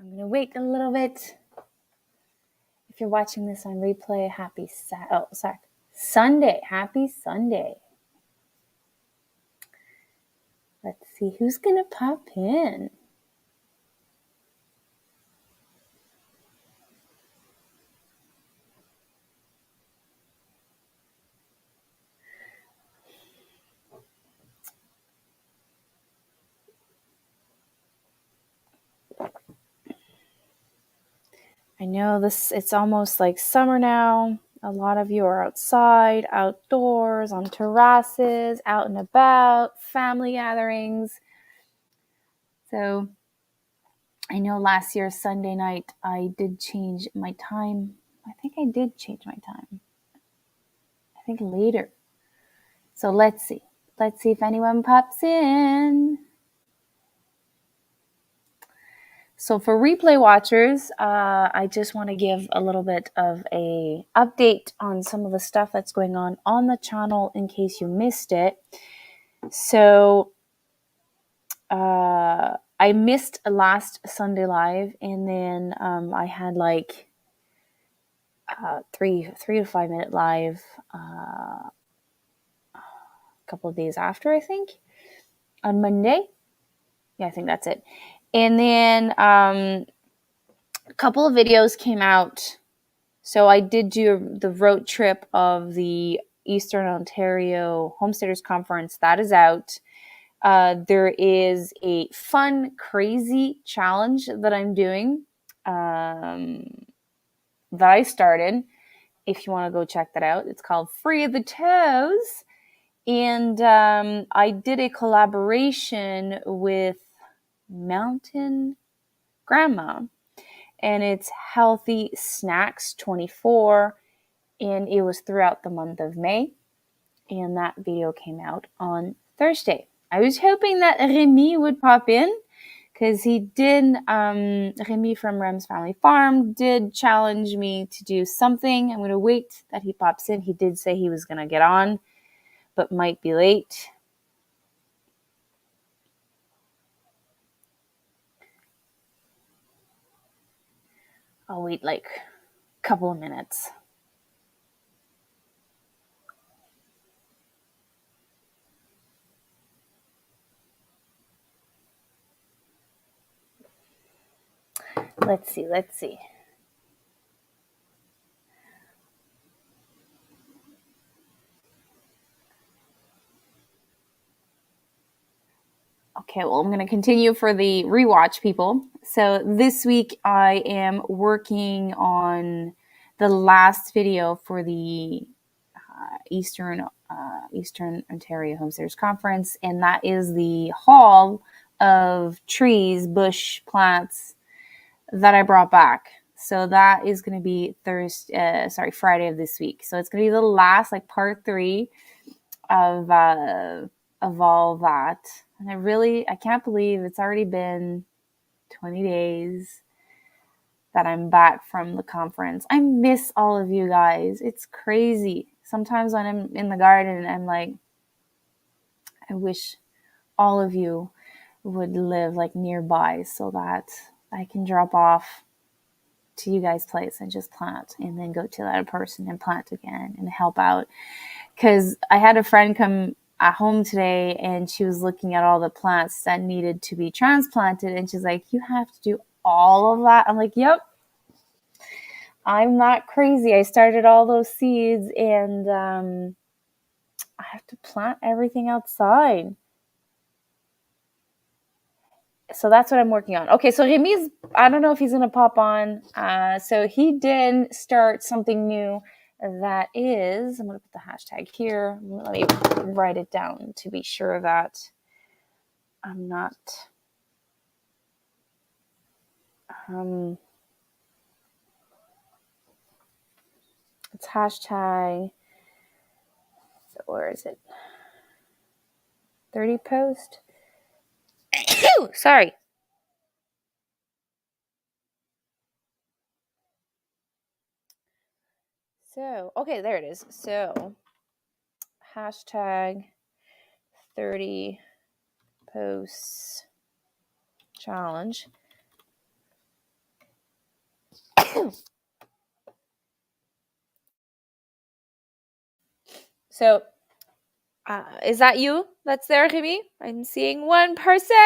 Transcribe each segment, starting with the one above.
I'm going to wait a little bit. If you're watching this on replay, Sunday. Happy Sunday. Let's see who's going to pop in. I know it's almost like summer now. A lot of you are outside, outdoors, on terraces, out and about, family gatherings. So I know last year, Sunday night, I did change my time. I think I did change my time. I think later. So let's see. Let's see if anyone pops in. So for replay watchers, I just want to give a little bit of a update on some of the stuff that's going on the channel in case you missed it. So I missed last Sunday live, and then I had like 3 to 5 minute live a couple of days after, I think, on Monday. Yeah, I think that's it. And then a couple of videos came out. So I did do the road trip of the Eastern Ontario Homesteaders Conference. That is out. There is a fun, crazy challenge that I'm doing that I started. If you want to go check that out, it's called Free of the Toes. And I did a collaboration with Mountain Grandma, and it's Healthy Snacks 24, and it was throughout the month of May, and that video came out on Thursday. I was hoping that Remy would pop in, because he did, Remy from Rem's Family Farm did challenge me to do something. I'm going to wait that he pops in. He did say he was going to get on, but might be late. I'll wait like a couple of minutes. Let's see. Okay, well, I'm going to continue for the rewatch people. So this week I am working on the last video for the Eastern Ontario Homesteaders Conference, and that is the haul of trees, bush plants that I brought back. So that is going to be Friday of this week. So it's going to be the last, like, part 3 of all that. And I can't believe it's already been 20 days that I'm back from the conference. I miss all of you guys. It's crazy. Sometimes when I'm in the garden, I'm like, I wish all of you would live like nearby so that I can drop off to you guys' place and just plant, and then go to that person and plant again and help out. Because I had a friend come at home today, and she was looking at all the plants that needed to be transplanted, and she's like, you have to do all of that? I'm like, yep, I'm not crazy. I started all those seeds, and I have to plant everything outside. So that's what I'm working on. Okay, so Remy's, I don't know if he's going to pop on. So he did start something new that is, I'm going to put the hashtag here. Let me write it down to be sure that I'm not... it's hashtag, so where is it? 30 post? Sorry. So, okay, there it is. So, hashtag 30 posts challenge. So, is that you that's there, Remy? I'm seeing one person.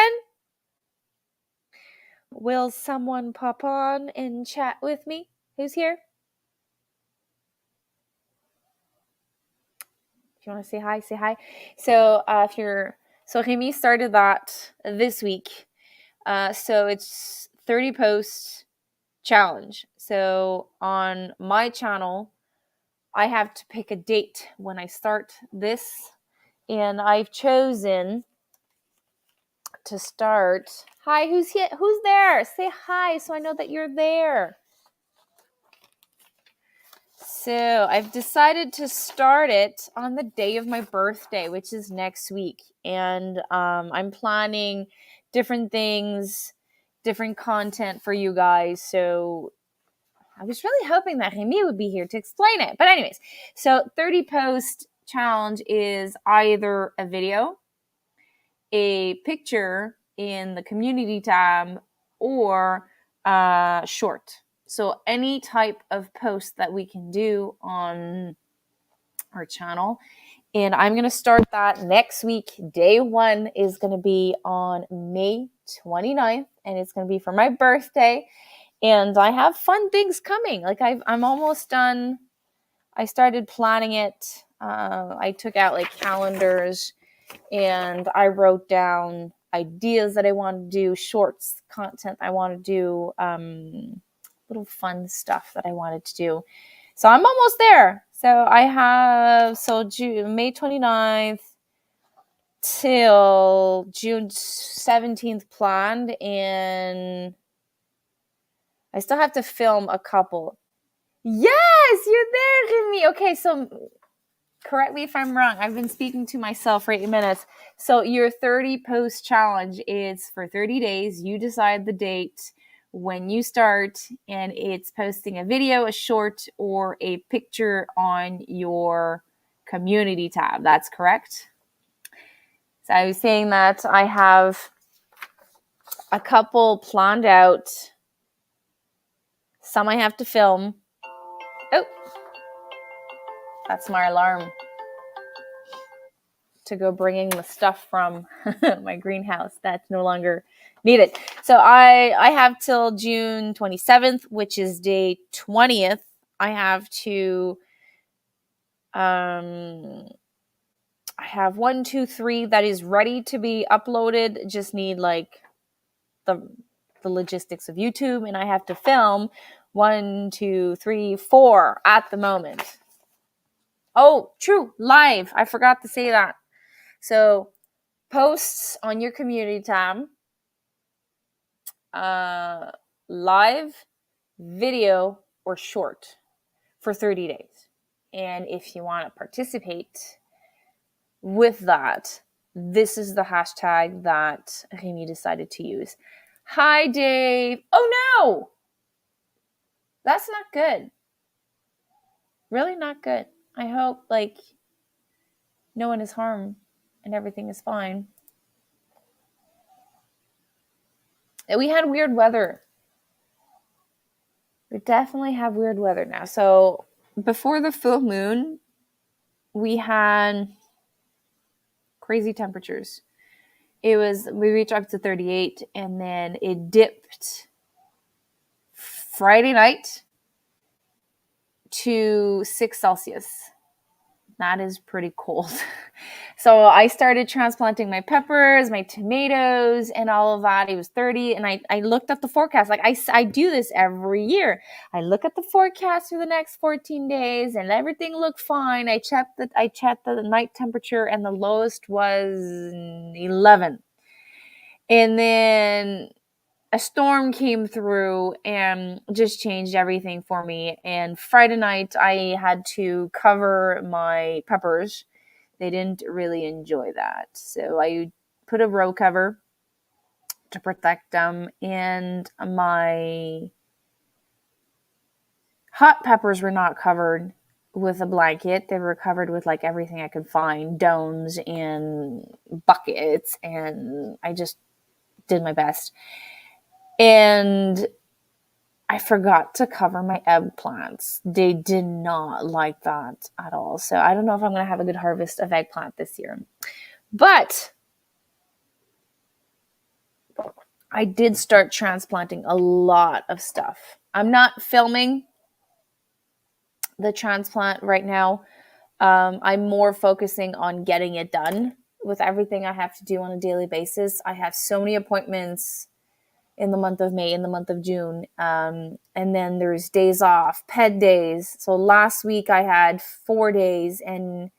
Will someone pop on and chat with me? Who's here? If you want to say hi, say hi. So, Remy started that this week. So it's 30 posts challenge. So on my channel, I have to pick a date when I start this, and I've chosen to start. Hi, who's here? Who's there? Say hi so I know that you're there. So I've decided to start it on the day of my birthday, which is next week. And I'm planning different things, different content for you guys. So I was really hoping that Remy would be here to explain it. But anyways, so 30 post challenge is either a video, a picture in the community tab, or short. So any type of post that we can do on our channel. And I'm going to start that next week. Day one is going to be on May 29th, and it's going to be for my birthday. And I have fun things coming. Like I'm almost done. I started planning it. I took out like calendars, and I wrote down ideas that I want to do, shorts, content I want to do, little fun stuff that I wanted to do. So I'm almost there. So I have May 29th till June 17th planned, and I still have to film a couple. Yes, you're there, Remy. Okay, so correct me if I'm wrong. I've been speaking to myself for 8 minutes. So your 30 post challenge is for 30 days. You decide the date when you start, and it's posting a video, a short, or a picture on your community tab. That's correct. So I was saying that I have a couple planned out. Some I have to film. Oh, that's my alarm to go bringing the stuff from my greenhouse that's no longer needed. So I have till June 27th, which is day 20th. I have to I have 1, 2, 3 that is ready to be uploaded. Just need like the logistics of YouTube, and I have to film 1, 2, 3, 4 at the moment. Oh, true, live. I forgot to say that. So posts on your community tab, live, video, or short for 30 days. And if you want to participate with that, this is the hashtag that Remy decided to use. Hi, Dave. Oh, no. That's not good. Really not good. I hope, like, no one is harmed and everything is fine. We had weird weather. We definitely have weird weather now. So before the full moon, we had crazy temperatures. We reached up to 38, and then it dipped Friday night to 6 Celsius. That is pretty cold. So I started transplanting my peppers, my tomatoes, and all of that. It was 30, and I looked at the forecast. Like I do this every year. I look at the forecast for the next 14 days, and everything looked fine. I checked the night temperature, and the lowest was 11. And then a storm came through and just changed everything for me. And Friday night, I had to cover my peppers. They didn't really enjoy that. So I put a row cover to protect them. And my hot peppers were not covered with a blanket. They were covered with like everything I could find, domes and buckets. And I just did my best. And I forgot to cover my eggplants. They did not like that at all. So I don't know if I'm going to have a good harvest of eggplant this year. But I did start transplanting a lot of stuff. I'm not filming the transplant right now. I'm more focusing on getting it done with everything I have to do on a daily basis. I have so many appointments in the month of May, in the month of June. And then there's days off, pet days. So last week I had 4 days and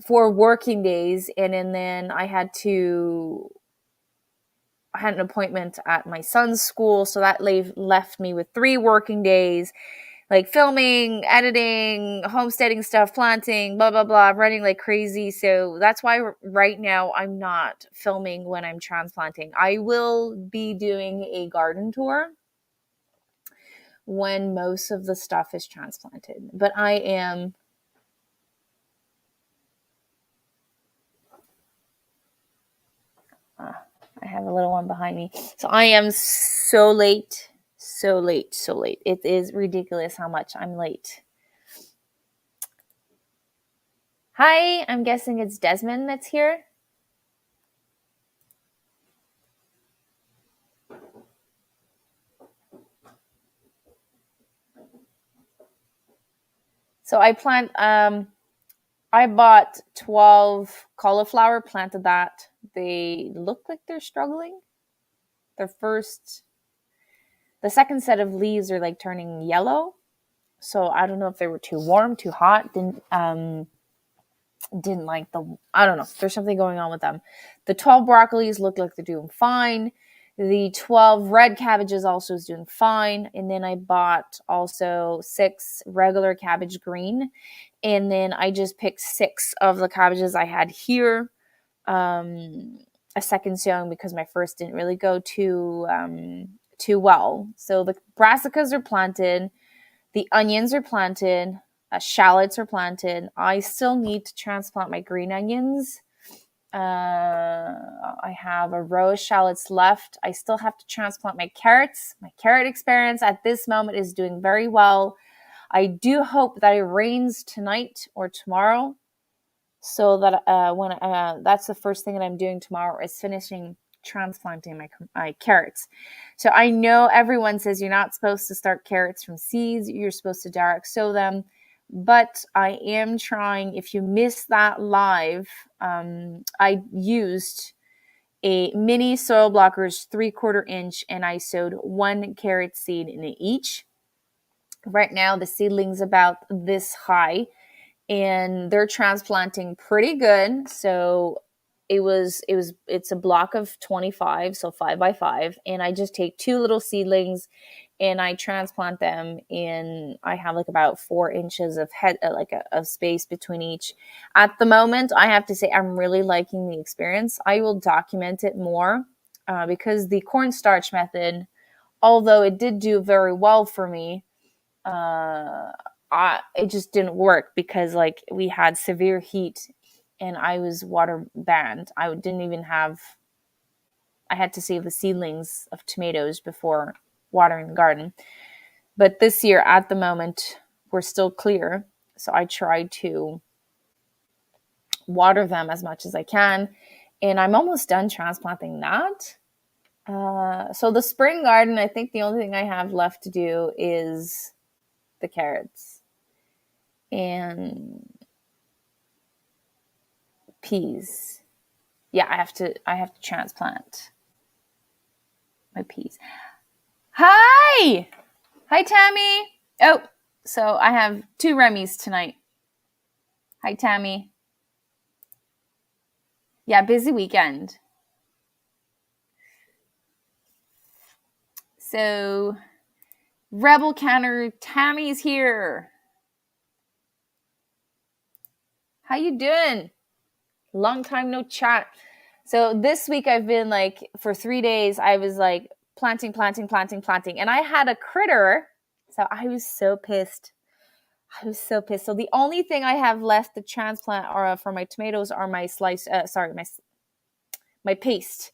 4 working days. And then I had an appointment at my son's school. So that left me with 3 working days, like filming, editing, homesteading stuff, planting, blah, blah, blah, running like crazy. So that's why right now I'm not filming when I'm transplanting. I will be doing a garden tour when most of the stuff is transplanted. But I have a little one behind me. So I am so late. So late. It is ridiculous how much I'm late. Hi, I'm guessing it's Desmond that's here. So I bought 12 cauliflower, planted that. They look like they're struggling. The second set of leaves are like turning yellow. So I don't know if they were too warm, too hot. Didn't like I don't know. There's something going on with them. The 12 broccolis look like they're doing fine. The 12 red cabbages also is doing fine. And then I bought also 6 regular cabbage green. And then I just picked 6 of the cabbages I had here. A second sowing because my first didn't really go too well. So the brassicas are planted. The onions are planted. Shallots are planted. I still need to transplant my green onions. I have a row of shallots left. I still have to transplant my carrots. My carrot experience at this moment is doing very well. I do hope that it rains tonight or tomorrow, so that that's the first thing that I'm doing tomorrow is finishing transplanting my carrots. So I know everyone says you're not supposed to start carrots from seeds. You're supposed to direct sow them. But I am trying. If you missed that live, I used a mini soil blockers 3/4 inch and I sowed 1 carrot seed in each. Right now the seedling's about this high and they're transplanting pretty good. So it's a block of 25, so 5x5, and I just take 2 little seedlings and I transplant them in. I have like about 4 inches of of space between each. At the moment, I have to say I'm really liking the experience. I will document it more because the cornstarch method, although it did do very well for me, it just didn't work because like we had severe heat and I was water banned. I had to save the seedlings of tomatoes before watering the garden. But this year at the moment we're still clear. So I try to water them as much as I can. And I'm almost done transplanting that. So the spring garden, I think the only thing I have left to do is the carrots and peas. Yeah, I have to transplant my peas. Hi Tammy. Oh, so I have 2 Remy's tonight. Hi Tammy. Yeah, busy weekend. So Rebel Counter Tammy's here. How you doing? Long time no chat. So this week I've been like, for 3 days, I was like planting. And I had a critter. So I was so pissed. So the only thing I have left to transplant for my tomatoes are my my paste.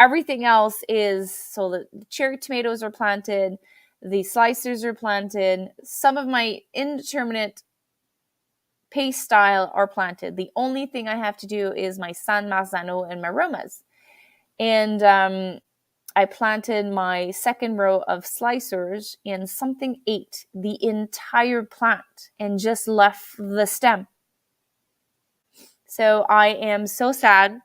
everything else is, so the cherry tomatoes are planted, the slicers are planted, some of my indeterminate paste style are planted. The only thing I have to do is my San Marzano and my Romas. And I planted my second row of slicers, and something ate the entire plant and just left the stem. So I am so sad.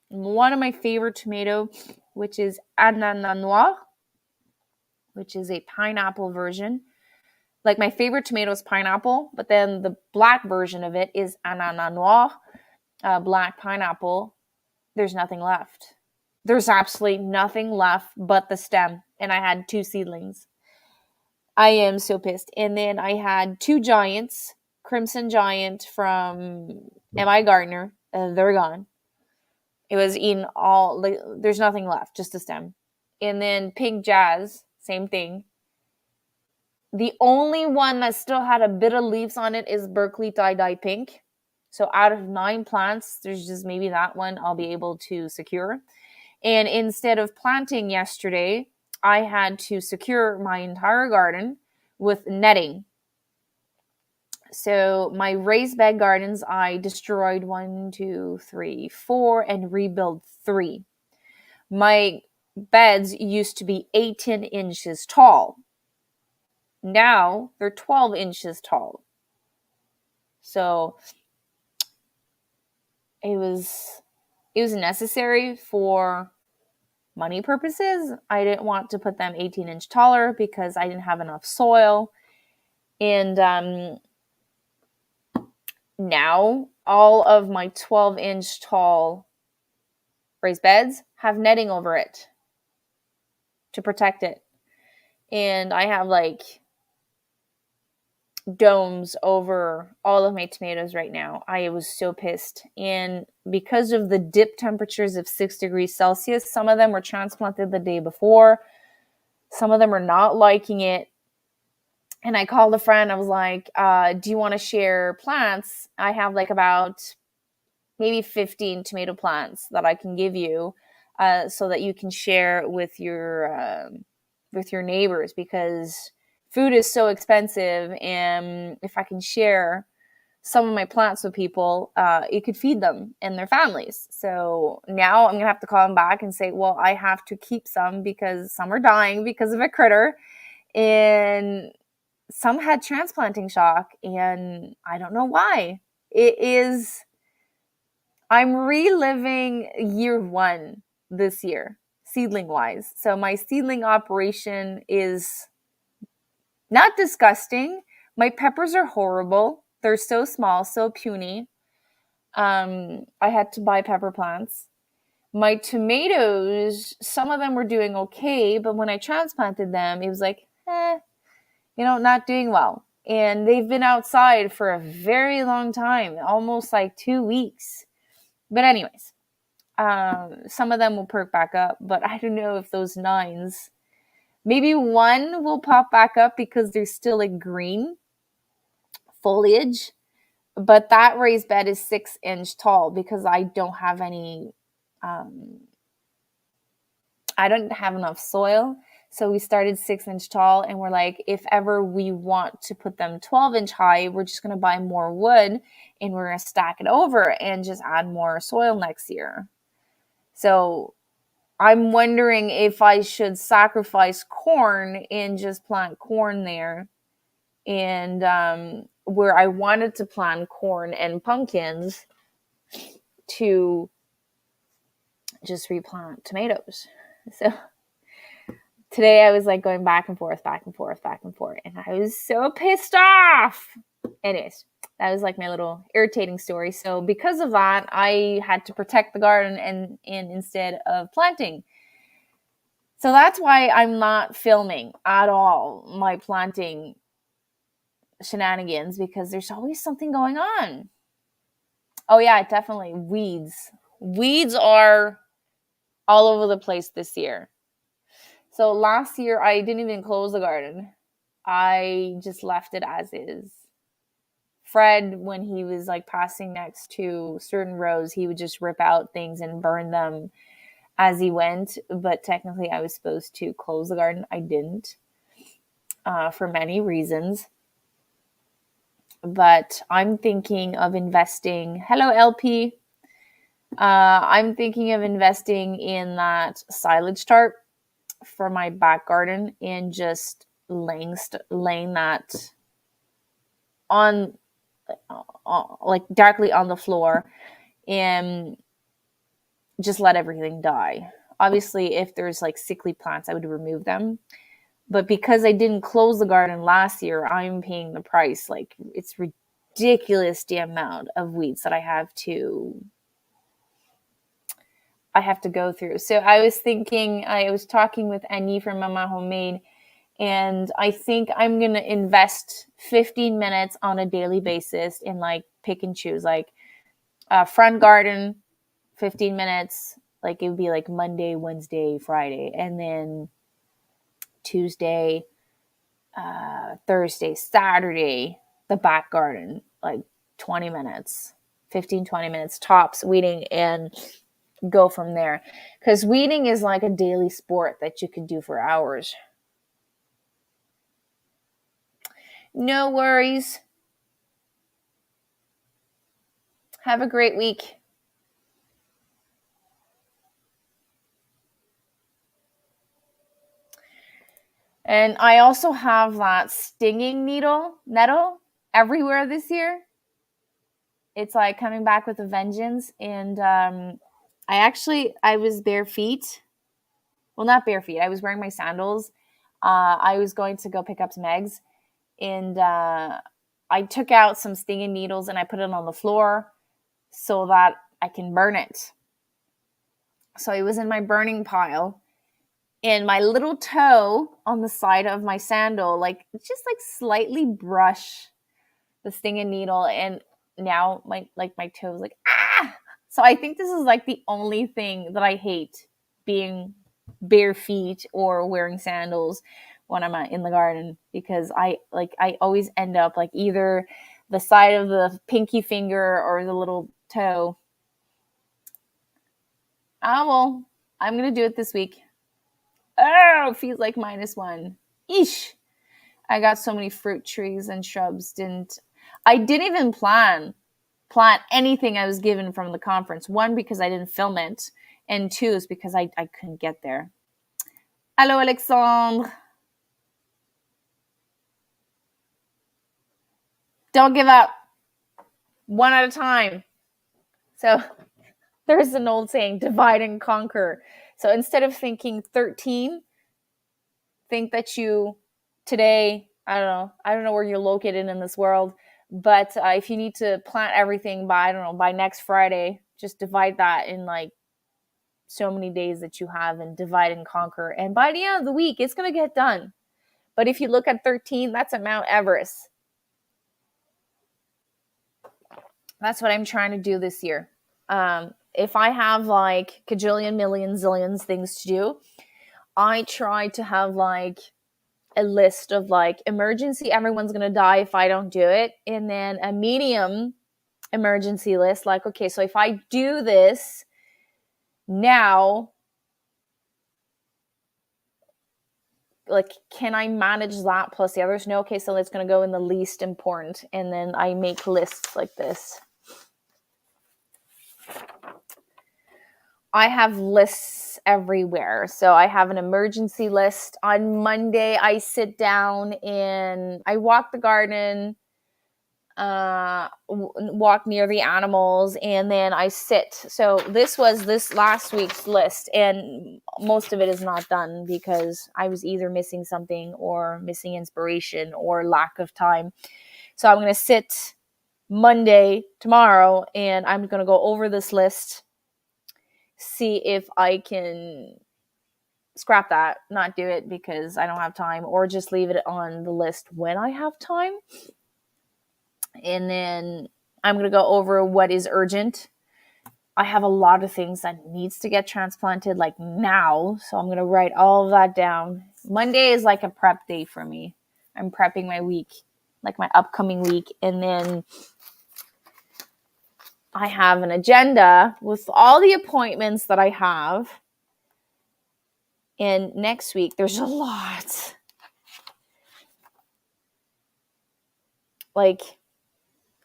One of my favorite tomato, which is ananas noir, which is a pineapple version. Like, my favorite tomato is pineapple, but then the black version of it is ananas noir, black pineapple. There's nothing left. There's absolutely nothing left but the stem, and I had 2 seedlings. I am so pissed. And then I had 2 giants, Crimson Giant from M.I. Gardner. They're gone. It was eaten all. Like, there's nothing left, just the stem. And then Pink Jazz, same thing. The only one that still had a bit of leaves on it is Berkeley Tie-Dye Pink. So out of 9 plants, there's just maybe that one I'll be able to secure. And instead of planting yesterday, I had to secure my entire garden with netting. So my raised bed gardens, I destroyed 1, 2, 3, 4, and rebuilt 3. My beds used to be 18 inches tall. Now they're 12 inches tall. So it was necessary for money purposes. I didn't want to put them 18-inch taller because I didn't have enough soil. And now all of my 12-inch tall raised beds have netting over it to protect it. And I have like domes over all of my tomatoes right now. I was so pissed. And because of the dip temperatures of 6 degrees Celsius, some of them were transplanted the day before. Some of them are not liking it. And I called a friend. I was like, do you want to share plants? I have like about maybe 15 tomato plants that I can give you so that you can share with your neighbors, because food is so expensive. And if I can share some of my plants with people, it could feed them and their families. So now I'm going to have to call them back and say, well, I have to keep some because some are dying because of a critter. And some had transplanting shock, and I don't know why. I'm reliving year 1 this year, seedling wise. So my seedling operation is not disgusting. My peppers are horrible. They're so small, so puny. I had to buy pepper plants. My tomatoes, some of them were doing okay, but when I transplanted them, it was like, not doing well. And they've been outside for a very long time, almost like 2 weeks. But anyways, some of them will perk back up, but I don't know if those 9s, maybe 1 will pop back up because there's still like green foliage. But that raised bed is 6-inch tall because I don't have enough soil. So we started 6-inch tall, and we're like, if ever we want to put them 12-inch high, we're just going to buy more wood and we're going to stack it over and just add more soil next year. So I'm wondering if I should sacrifice corn and just plant corn there. And where I wanted to plant corn and pumpkins, to just replant tomatoes. So today I was like going back and forth, and I was so pissed off. Anyways, that was like my little irritating story. So because of that, I had to protect the garden and instead of planting. So that's why I'm not filming at all my planting shenanigans, because there's always something going on. Oh yeah, definitely weeds. Weeds are all over the place this year. So last year, I didn't even close the garden. I just left it as is. Fred, when he was like passing next to certain rows, he would just rip out things and burn them. as he went, but technically I was supposed to close the garden. I didn't, for many reasons. But I'm thinking of investing. Hello, LP. I'm thinking of investing in that silage tarp for my back garden and just laying that on, like directly on the floor, and just let everything die. Obviously, if there's like sickly plants, I would remove them. But because I didn't close the garden last year, I'm paying the price. Like, it's ridiculous the amount of weeds that I have to go through. So I was talking with Annie from Mama Homemade, and I think I'm going to invest 15 minutes on a daily basis in like pick and choose, like front garden, 15 minutes. Like it would be like Monday, Wednesday, Friday, and then Tuesday, Thursday, Saturday, the back garden, like 20 minutes, 15, 20 minutes tops weeding, and go from there. Because weeding is like a daily sport that you can do for hours. No worries. Have a great week. And I also have that stinging nettle everywhere this year. It's like coming back with a vengeance. And I was bare feet. Well, not bare feet. I was wearing my sandals. I was going to go pick up some eggs. And I took out some stinging needles and I put it on the floor so that I can burn it. So it was in my burning pile. And my little toe on the side of my sandal, like just like slightly brush the stinging needle, and now my toe is like, ah. So I think this is like the only thing that I hate, being bare feet or wearing sandals when I'm in the garden, because I always end up like either the side of the pinky finger or the little toe. Oh well, I'm gonna do it this week. Oh, it feels like -1. Eesh. I got so many fruit trees and shrubs. I didn't even plant anything I was given from the conference. One, because I didn't film it, and two is because I couldn't get there. Hello, Alexandre. Don't give up. One at a time. So there's an old saying, divide and conquer. So instead of thinking 13, think that today, I don't know where you're located in this world, but if you need to plant everything by next Friday, just divide that in like so many days that you have, and divide and conquer. And by the end of the week, it's going to get done. But if you look at 13, that's at Mount Everest. That's what I'm trying to do this year. If I have like kajillion, million, zillions things to do, I try to have like a list of like emergency, everyone's going to die if I don't do it. And then a medium emergency list. Like, okay, so if I do this now, like, can I manage that plus the others? No. Okay, so it's going to go in the least important. And then I make lists like this. I have lists everywhere. So I have an emergency list. On Monday, I sit down and I walk the garden, walk near the animals, and then I sit. So this was this last week's list, and most of it is not done because I was either missing something or missing inspiration or lack of time. So I'm going to sit Monday, tomorrow, and I'm going to go over this list, see if I can scrap that, not do it because I don't have time, or just leave it on the list when I have time. And then I'm going to go over what is urgent. I have a lot of things that needs to get transplanted like now. So I'm going to write all of that down. Monday is like a prep day for me. I'm prepping my week, like my upcoming week. And then I have an agenda with all the appointments that I have. And next week, there's a lot. Like,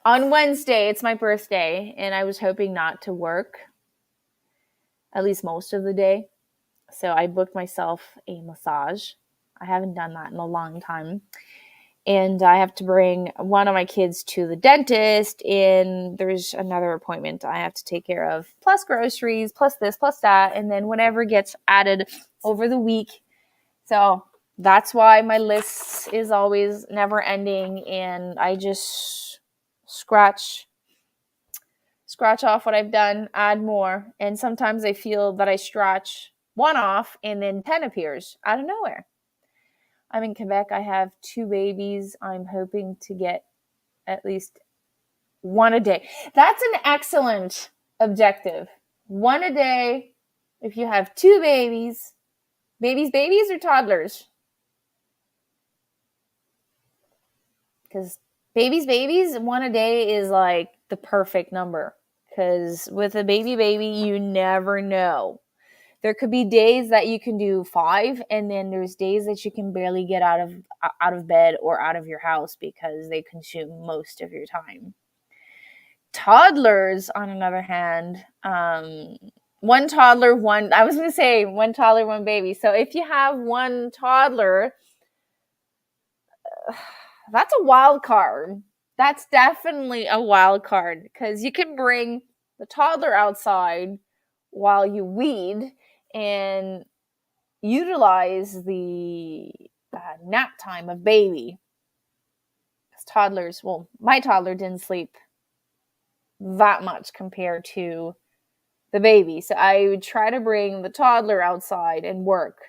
on Wednesday, it's my birthday, and I was hoping not to work, at least most of the day. So I booked myself a massage. I haven't done that in a long time. And I have to bring one of my kids to the dentist, and there's another appointment I have to take care of, plus groceries, plus this, plus that, and then whatever gets added over the week. So that's why my list is always never ending, and I just scratch off what I've done, add more, and sometimes I feel that I scratch one off and then 10 appears out of nowhere. I'm in Quebec. I have 2 babies. I'm hoping to get at least one a day. That's an excellent objective. One a day. If you have 2 babies or toddlers? Because babies, one a day is like the perfect number. Because with a baby, you never know. There could be days that you can do 5, and then there's days that you can barely get out of bed or out of your house because they consume most of your time. Toddlers, on another hand, one toddler, one baby. So if you have one toddler, that's a wild card. That's definitely a wild card, because you can bring the toddler outside while you weed and utilize the nap time of baby. Because toddlers, well, my toddler didn't sleep that much compared to the baby. So I would try to bring the toddler outside and work.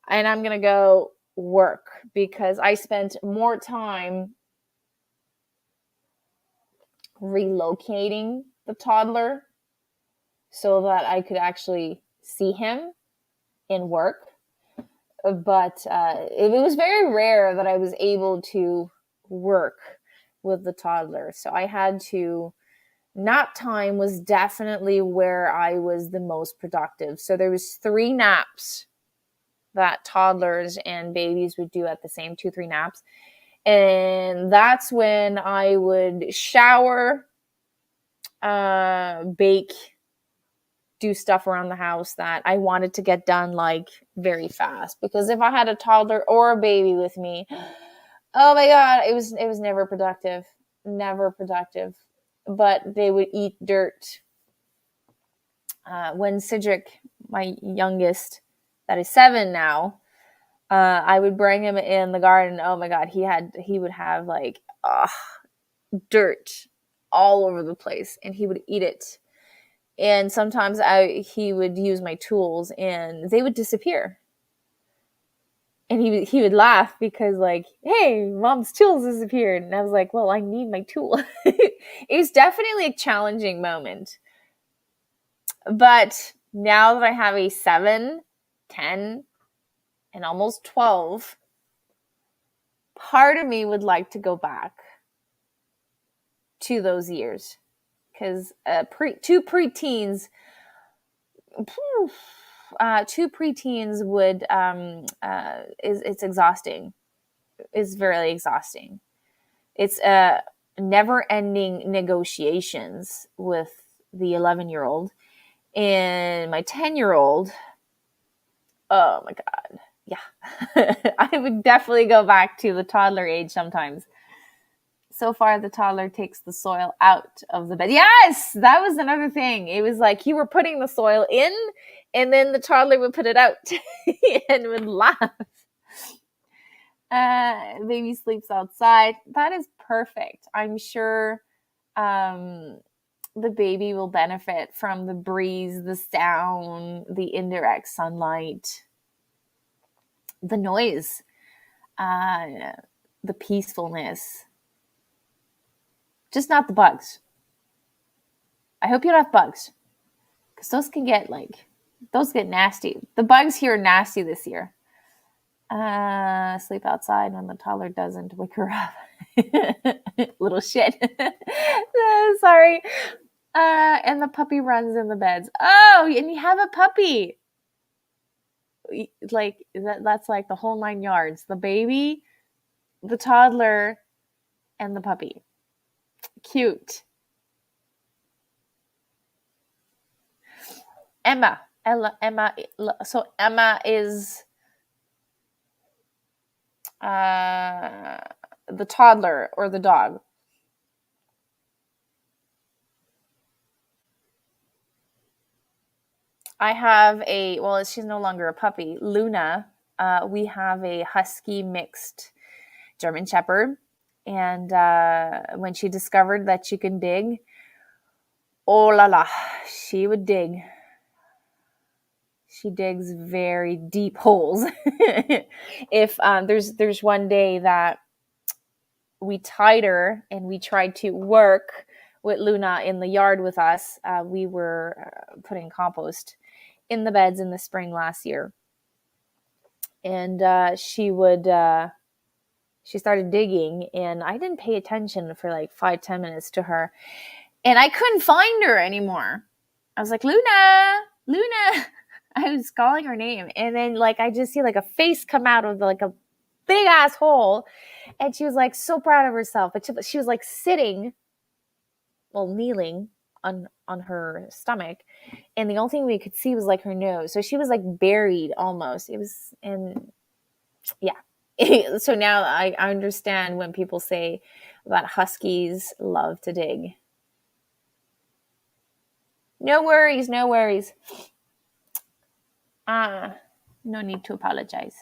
And I'm going to go work because I spent more time relocating the toddler so that I could actually see him in work. But it was very rare that I was able to work with the toddler. So I had to, nap time was definitely where I was the most productive. So there was 3 naps that toddlers and babies would do at the same 2-3 naps. And that's when I would shower, bake, do stuff around the house that I wanted to get done like very fast. Because if I had a toddler or a baby with me, oh my God, it was never productive. Never productive. But they would eat dirt. When Cedric, my youngest, that is 7 now, I would bring him in the garden. Oh my God, he would have like dirt all over the place, and he would eat it. And sometimes he would use my tools, and they would disappear. And he would laugh because, like, hey, mom's tools disappeared. And I was like, well, I need my tool. It was definitely a challenging moment. But now that I have a 7, 10, and almost 12, part of me would like to go back to those years. Because 2 preteens would it's exhausting. It's very exhausting. It's never-ending negotiations with the 11-year-old and my 10-year-old. Oh my God, yeah. I would definitely go back to the toddler age sometimes. So far, the toddler takes the soil out of the bed. Yes, that was another thing. It was like you were putting the soil in, and then the toddler would put it out and would laugh. Baby sleeps outside. That is perfect. I'm sure the baby will benefit from the breeze, the sound, the indirect sunlight, the noise, the peacefulness. Just not the bugs. I hope you don't have bugs, because those get nasty. The bugs here are nasty this year. Sleep outside when the toddler doesn't wake her up. Little shit. Sorry. And the puppy runs in the beds. Oh, and you have a puppy. like that's like the whole 9 yards. The baby, the toddler, and the puppy. Cute. Emma. Emma. So Emma is uh, the toddler or the dog. I have well, she's no longer a puppy. Luna. We have a husky mixed German Shepherd. And when she discovered that she can dig, oh la la, she would dig. She digs very deep holes. If there's one day that we tied her and we tried to work with Luna in the yard with us, we were putting compost in the beds in the spring last year, and she started digging, and I didn't pay attention for like 5-10 minutes to her, and I couldn't find her anymore. I was like, Luna, Luna. I was calling her name, and then like I just see like a face come out of like a big ass hole, and she was like so proud of herself. But she was like sitting, well, kneeling on her stomach, and the only thing we could see was like her nose. So she was like buried almost. It was, and yeah. So now I understand when people say that huskies love to dig. No worries, no worries. No need to apologize.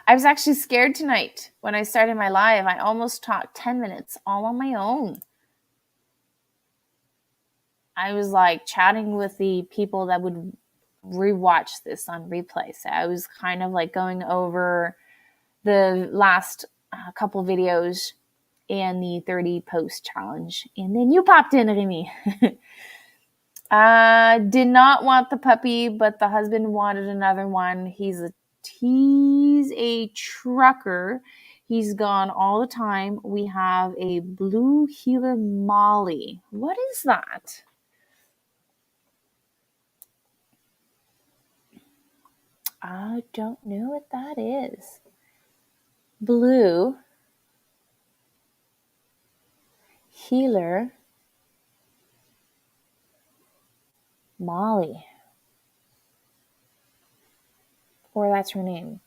I was actually scared tonight when I started my live. I almost talked 10 minutes all on my own. I was like chatting with the people that would rewatch this on replay. So I was kind of like going over the last couple videos and the 30 post challenge. And then you popped in, Remy. Did not want the puppy, but the husband wanted another one. He's a trucker. He's gone all the time. We have a blue heeler Molly. What is that? I don't know what that is. Blue heeler Molly. Or that's her name.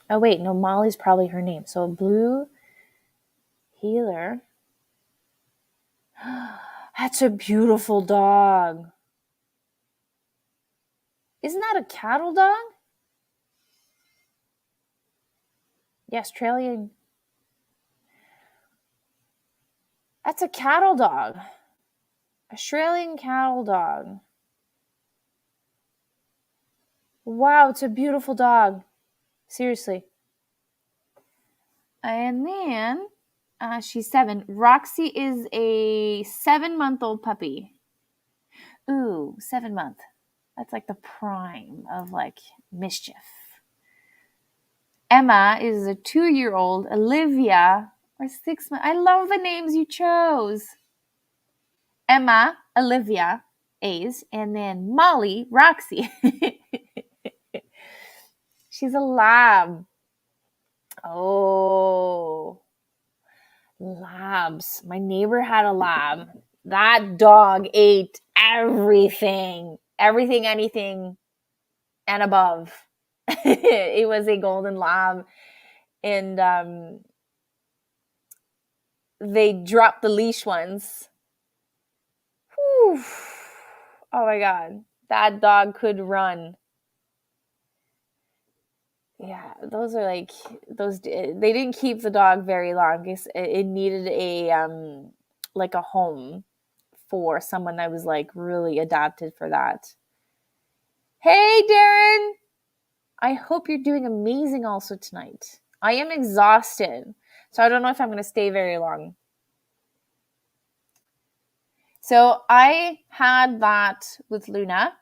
Oh, wait. No, Molly's probably her name. So blue heeler. That's a beautiful dog. Isn't that a cattle dog? The Australian. That's a cattle dog. Australian cattle dog. Wow, it's a beautiful dog. Seriously. And then she's 7. Roxy is a 7-month-old puppy. Ooh, 7 month. That's like the prime of like mischief. Emma is a 2-year-old. Olivia, or 6 months. I love the names you chose. Emma, Olivia, A's, and then Molly, Roxy. She's a lab. Oh, labs. My neighbor had a lab. That dog ate everything, anything, and above. It was a golden lab, and they dropped the leash once. Whew. Oh my God, that dog could run. Yeah, those are like those. They didn't keep the dog very long because it needed a like a home for someone that was like really adapted for that. Hey, Darren. I hope you're doing amazing also tonight. I am exhausted, so I don't know if I'm going to stay very long. So I had that with Luna.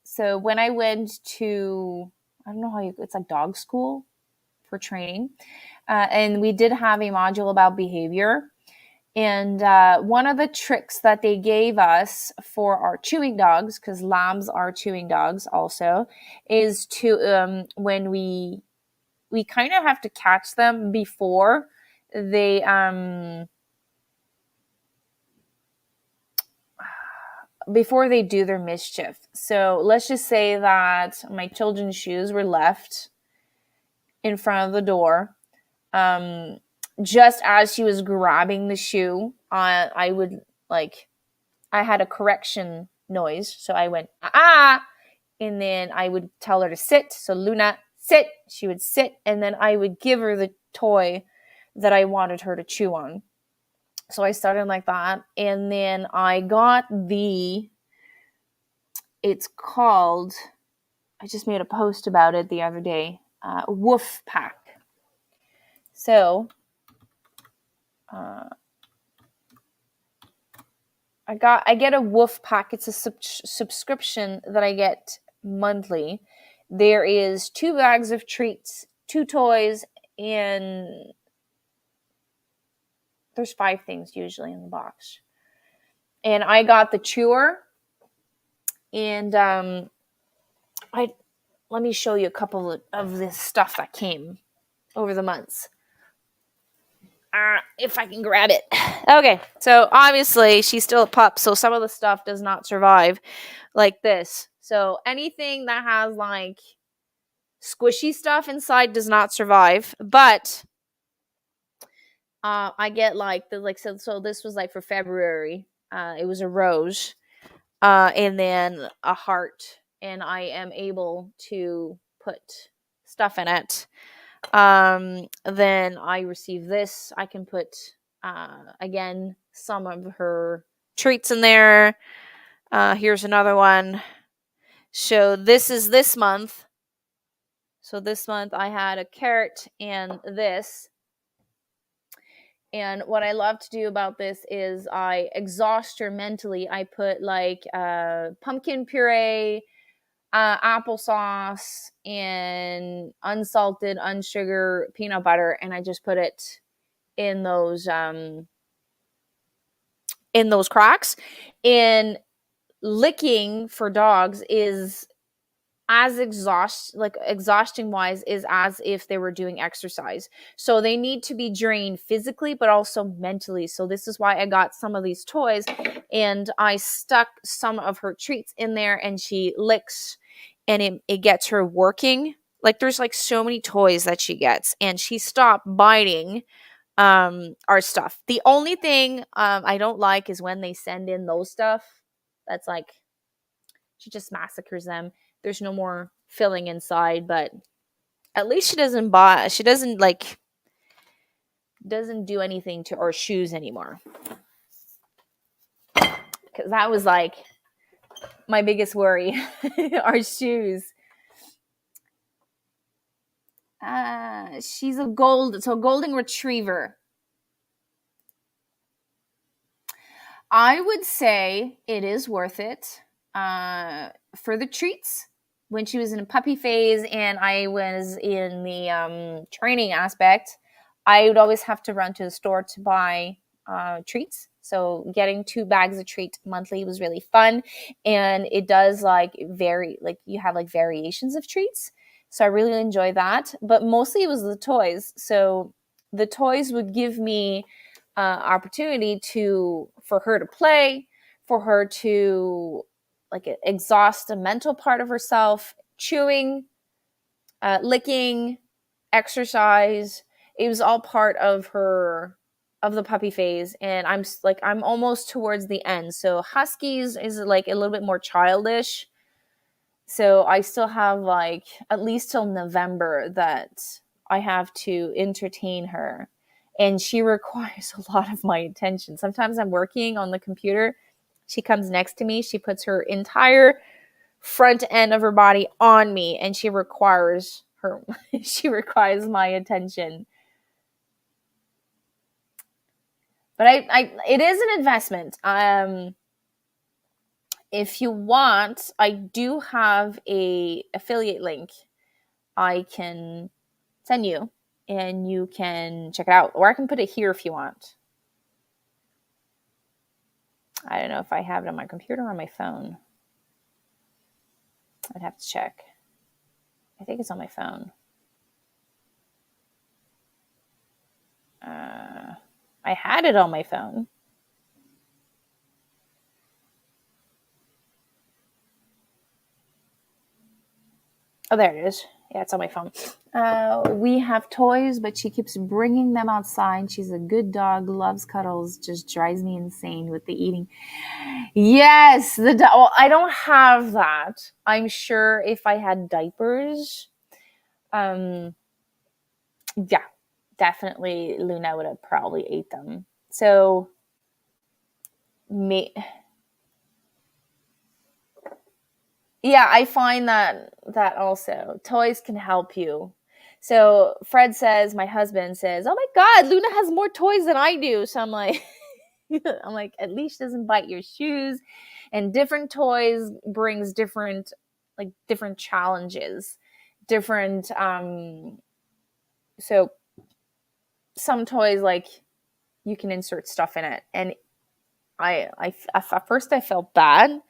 So when I went to, I don't know how it's like dog school for training. And we did have a module about behavior. And one of the tricks that they gave us for our chewing dogs, because lambs are chewing dogs also, is to when we kind of have to catch them they before they do their mischief. So let's just say that my children's shoes were left in front of the door. Just as she was grabbing the shoe, I would like, I had a correction noise. So I went, ah, and then I would tell her to sit. So Luna, sit. She would sit, and then I would give her the toy that I wanted her to chew on. So I started like that, and then I got it's called, I just made a post about it the other day, Woof Pack. So I get a Woof Pack. It's a subscription that I get monthly. There is 2 bags of treats, 2 toys, and there's 5 things usually in the box. And I got the chewer, and let me show you a couple of this stuff that came over the months. If I can grab it. Okay, so obviously she's still a pup, so some of the stuff does not survive, like this. So anything that has like squishy stuff inside does not survive. But I get like so this was like for February. It was a rose, and then a heart, and I am able to put stuff in it. Then I receive this. I can put again some of her treats in there. Here's another one. So this is this month. So this month I had a carrot and this. And what I love to do about this is I exhaust her mentally. I put like pumpkin puree, applesauce, and unsalted, unsugared peanut butter, and I just put it in those cracks. And licking for dogs is as exhausting wise is as if they were doing exercise. So they need to be drained physically but also mentally. So this is why I got some of these toys, and I stuck some of her treats in there, and she licks, and it gets her working. Like there's like so many toys that she gets, and she stopped biting our stuff. The only thing I don't like is when they send in those stuff that's like, she just massacres them. There's no more filling inside, but at least she doesn't do anything to our shoes anymore. Because that was like my biggest worry. Our shoes. She's a golden retriever. I would say it is worth it for the treats. When she was in a puppy phase and I was in the training aspect, I would always have to run to the store to buy treats. So getting 2 bags of treat monthly was really fun, and it does vary. Like you have like variations of treats, so I really enjoy that. But mostly it was the toys. So the toys would give me opportunity for her to play, for her to like exhaust a mental part of herself, chewing, licking, exercise. It was all part of the puppy phase, and I'm almost towards the end. So Huskies is like a little bit more childish. So I still have like at least till November that I have to entertain her, and she requires a lot of my attention. Sometimes I'm working on the computer. She comes next to me. She puts her entire front end of her body on me, and she requires my attention. But it is an investment. If you want, I do have a affiliate link I can send you, and you can check it out, or I can put it here if you want. I don't know if I have it on my computer or on my phone. I'd have to check. I think it's on my phone. I had it on my phone. Oh, there it is. Yeah, it's on my phone. We have toys, but she keeps bringing them outside. She's a good dog, loves cuddles, just drives me insane with the eating. Yes, well, I don't have that. I'm sure if I had diapers, yeah, definitely Luna would have probably ate them. So, me, yeah, I find that also toys can help you. So Fred says, my husband says, "Oh my God, Luna has more toys than I do." So I'm like, I'm like, at least she doesn't bite your shoes. And different toys brings different challenges, different. So some toys like you can insert stuff in it, and I at first I felt bad.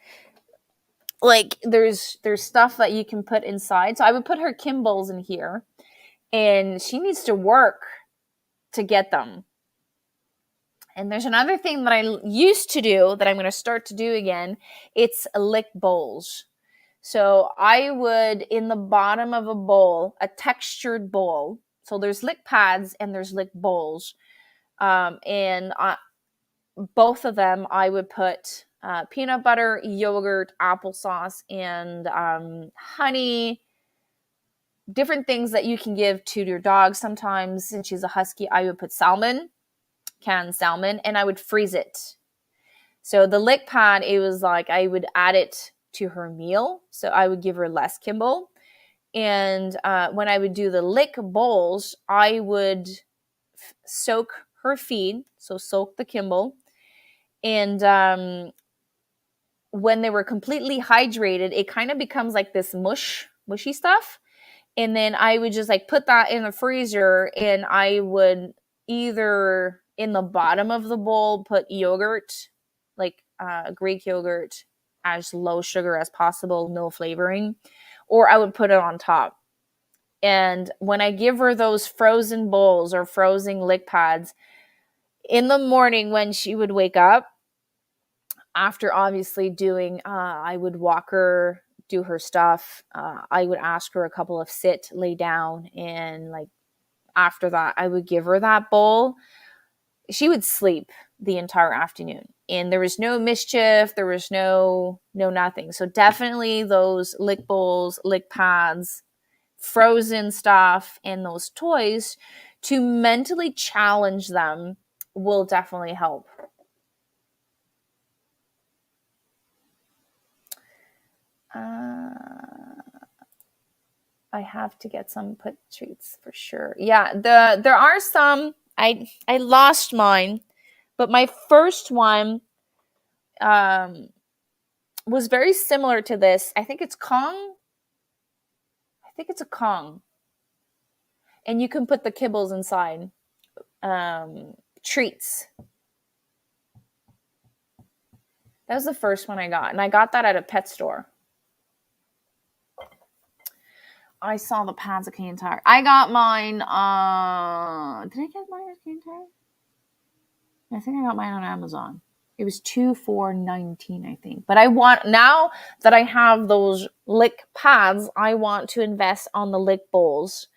Like there's stuff that you can put inside. So I would put her Kimballs in here, and she needs to work to get them. And there's another thing that I used to do that I'm going to start to do again. It's lick bowls. So I would, in the bottom of a bowl, a textured bowl. So there's lick pads and there's lick bowls. And both of them, I would put peanut butter, yogurt, applesauce, and honey, different things that you can give to your dog. Sometimes, since she's a husky, I would put canned salmon, and I would freeze it. So the lick pad, it was like I would add it to her meal. So I would give her less Kimball. And when I would do the lick bowls, I would soak her feed, so soak the Kimball. And when they were completely hydrated, it kind of becomes like this mushy stuff. And then I would just like put that in the freezer, and I would either in the bottom of the bowl put yogurt, like Greek yogurt, as low sugar as possible, no flavoring, or I would put it on top. And when I give her those frozen bowls or frozen lick pads in the morning when she would wake up, after obviously doing, I would walk her, do her stuff. I would ask her a couple of sit, lay down, and like after that, I would give her that bowl. She would sleep the entire afternoon, and there was no mischief. There was no nothing. So definitely those lick bowls, lick pads, frozen stuff, and those toys to mentally challenge them will definitely help. I have to get some put treats for sure. Yeah, there are some. I lost mine, but my first one was very similar to this. I think it's Kong. I think it's a Kong, and you can put the kibbles inside. Treats. That was the first one I got, and I got that at a pet store. I saw the pads of Canadian Tire. I got mine. Did I get mine at Canadian Tire? I think I got mine on Amazon. It was $2 for $19, I think. But I want, now that I have those lick pads, I want to invest on the lick bowls.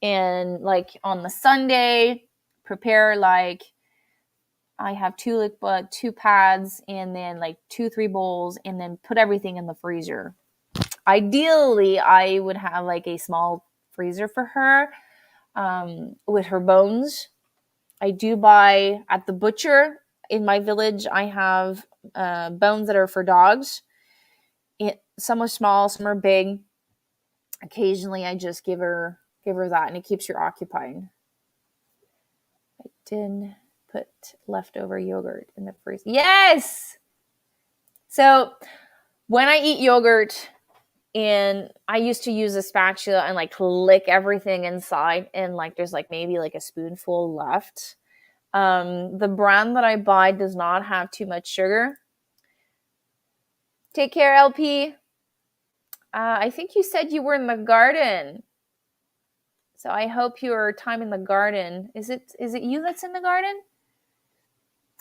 And like on the Sunday, prepare like I have two pads, and then like 2-3 bowls, and then put everything in the freezer. Ideally, I would have like a small freezer for her with her bones. I do buy at the butcher in my village. I have bones that are for dogs. Some are small, some are big. Occasionally, I just give her that, and it keeps her occupied. I did put leftover yogurt in the freezer. Yes. So when I eat yogurt, and I used to use a spatula and like lick everything inside, and like there's like maybe like a spoonful left. The brand that I buy does not have too much sugar. Take care, LP. I think you said you were in the garden. So I hope your time in the garden. Is it you that's in the garden?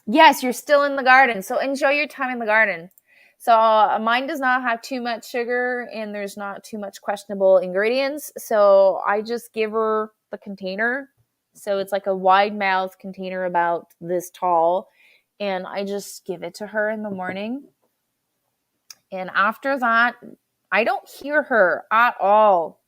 Yes, you're still in the garden. So enjoy your time in the garden. So mine does not have too much sugar and there's not too much questionable ingredients. So I just give her the container. So it's like a wide mouth container about this tall. And I just give it to her in the morning. And after that, I don't hear her at all.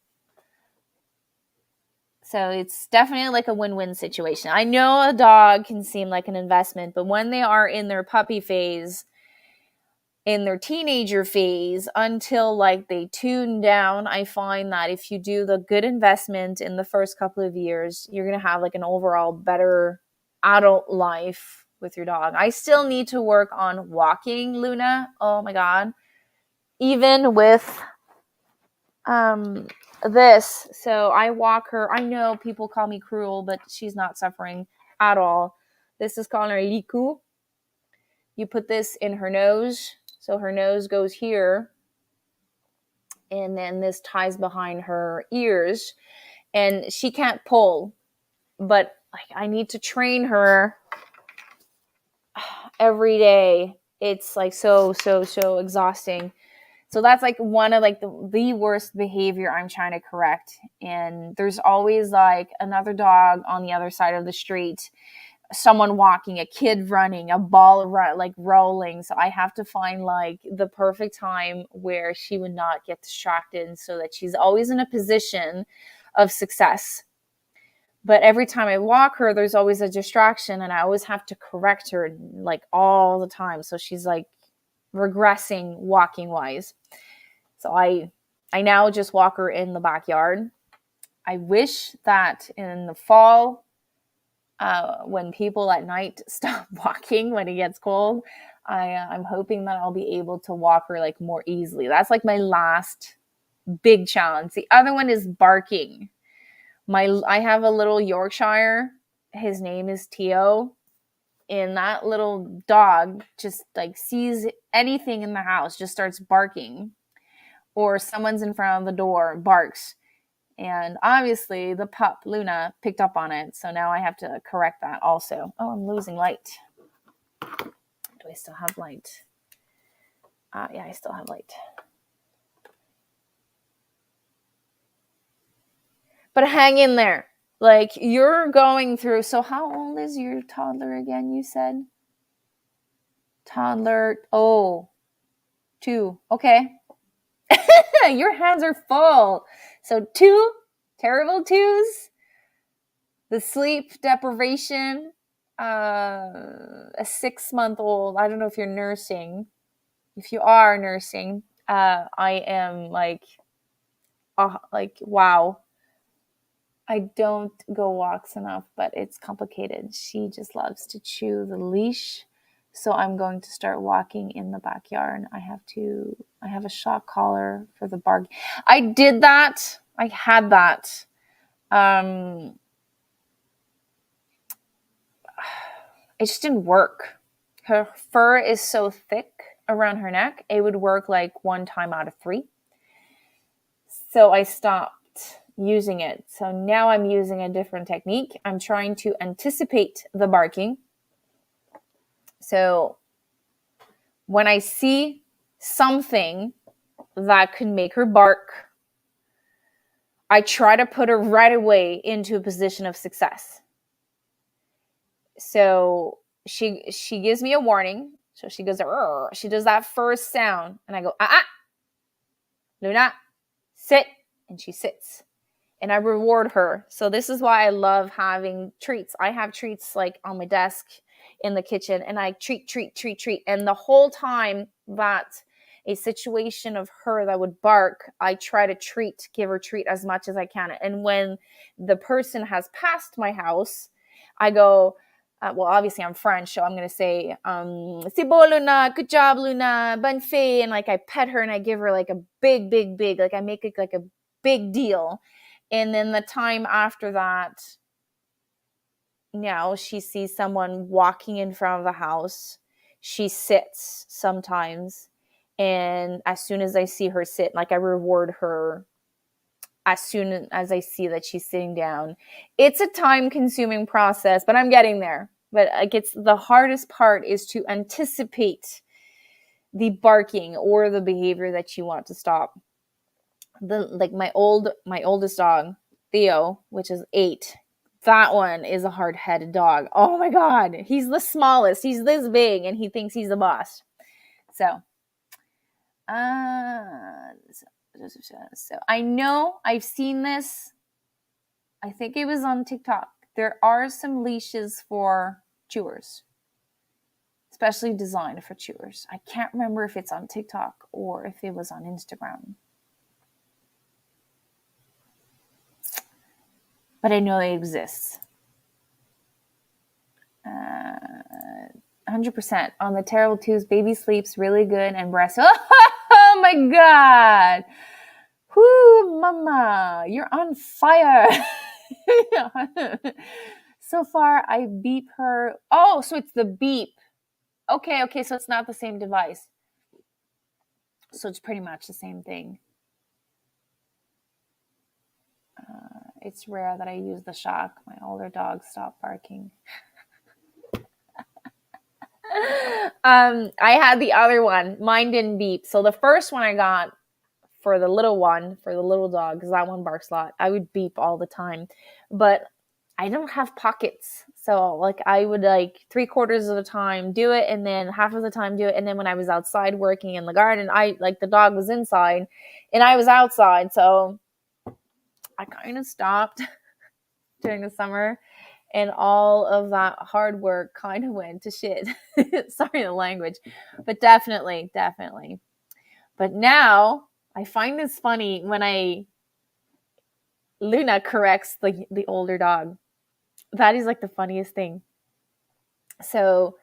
So it's definitely like a win-win situation. I know a dog can seem like an investment, but when they are in their puppy phase, in their teenager phase, until like they tune down, I find that if you do the good investment in the first couple of years, you're going to have like an overall better adult life with your dog. I still need to work on walking Luna. Oh my God. Even with this. So I walk her. I know people call me cruel, but she's not suffering at all. This is called her liku. You put this in her nose. So her nose goes here. And then this ties behind her ears. And she can't pull. But like I need to train her every day. It's like so exhausting. So that's like one of like the worst behavior I'm trying to correct. And there's always like another dog on the other side of the street, someone walking, a kid running, a ball like rolling. So I have to find like the perfect time where she would not get distracted so that she's always in a position of success. But every time I walk her, there's always a distraction and I always have to correct her like all the time. So she's like regressing walking wise. So I now just walk her in the backyard. I wish that in the fall, when people at night stop walking when it gets cold, I'm hoping that I'll be able to walk her like more easily. That's like my last big challenge. The other one is barking. I have a little Yorkshire. His name is Tio. And that little dog just like sees anything in the house, just starts barking. Or someone's in front of the door, barks. And obviously the pup, Luna, picked up on it. So now I have to correct that also. Oh, I'm losing light. Do I still have light? Yeah, I still have light. But hang in there. Like you're going through. So how old is your toddler again, you said? Toddler. Oh, 2. Okay. Your hands are full. So 2 terrible 2s. The sleep deprivation. A 6-month-old. I don't know if you're nursing. If you are nursing, I am like wow. I don't go walks enough, but it's complicated. She just loves to chew the leash. So I'm going to start walking in the backyard. I have a shock collar for the bark. I did that. I had that. It just didn't work. Her fur is so thick around her neck. It would work like 1 time out of 3. So I stopped using it. So now I'm using a different technique. I'm trying to anticipate the barking. So when I see something that could make her bark, I try to put her right away into a position of success. So she gives me a warning. So she goes, Rrr. She does that first sound. And I go, Luna, sit. And she sits. And I reward her. So this is why I love having treats. I have treats like on my desk in the kitchen. And I treat. And the whole time that a situation of her that would bark, I try to give her treat as much as I can. And when the person has passed my house, I go, well, obviously I'm French, so I'm going to say, c'est beau, Luna, good job, Luna, bonne fée. And like I pet her and I give her like a big, like I make it like a big deal. And then the time after that, now she sees someone walking in front of the house. She sits sometimes. And as soon as I see her sit, like I reward her as soon as I see that she's sitting down. It's a time consuming process, but I'm getting there. But like it's the hardest part is to anticipate the barking or the behavior that you want to stop. Like my oldest dog, Theo, which is 8. That one is a hard-headed dog. Oh my god, he's the smallest. He's this big and he thinks he's the boss. So so I know I've seen this. I think it was on TikTok. There are some leashes for chewers, especially designed for chewers. I can't remember if it's on TikTok or if it was on Instagram. But I know it exists. 100% on the terrible twos. Baby sleeps really good and breast. Oh my god! Whoo, mama, you're on fire! So far, I beep her. Oh, so it's the beep. Okay, so it's not the same device. So it's pretty much the same thing. It's rare that I use the shock. My older dogs stop barking. I had the other one. Mine didn't beep. So the first one I got for the little dog, because that one barks a lot, I would beep all the time. But I don't have pockets. So like I would like 3/4 of the time do it, and then half of the time do it. And then when I was outside working in the garden, the dog was inside and I was outside. So I kind of stopped during the summer, and all of that hard work kind of went to shit. Sorry the language, but definitely. But now I find this funny when Luna corrects the older dog. That is like the funniest thing. So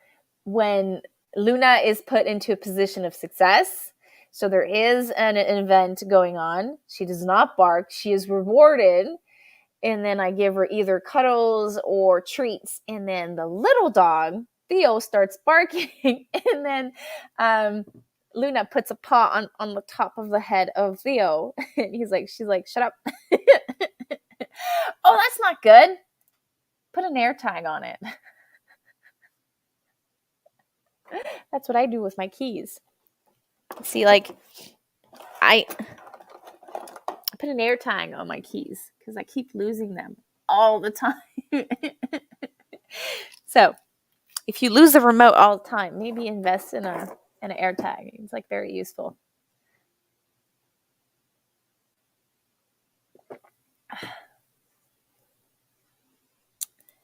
when Luna is put into a position of success, so there is an event going on, she does not bark, she is rewarded, and then I give her either cuddles or treats, and then the little dog, Theo, starts barking, and then Luna puts a paw on the top of the head of Theo, and she's like, shut up. Oh, that's not good. Put an air tag on it. That's what I do with my keys. See, like, I put an air tag on my keys because I keep losing them all the time. So, if you lose the remote all the time, maybe invest in an air tag. It's like very useful.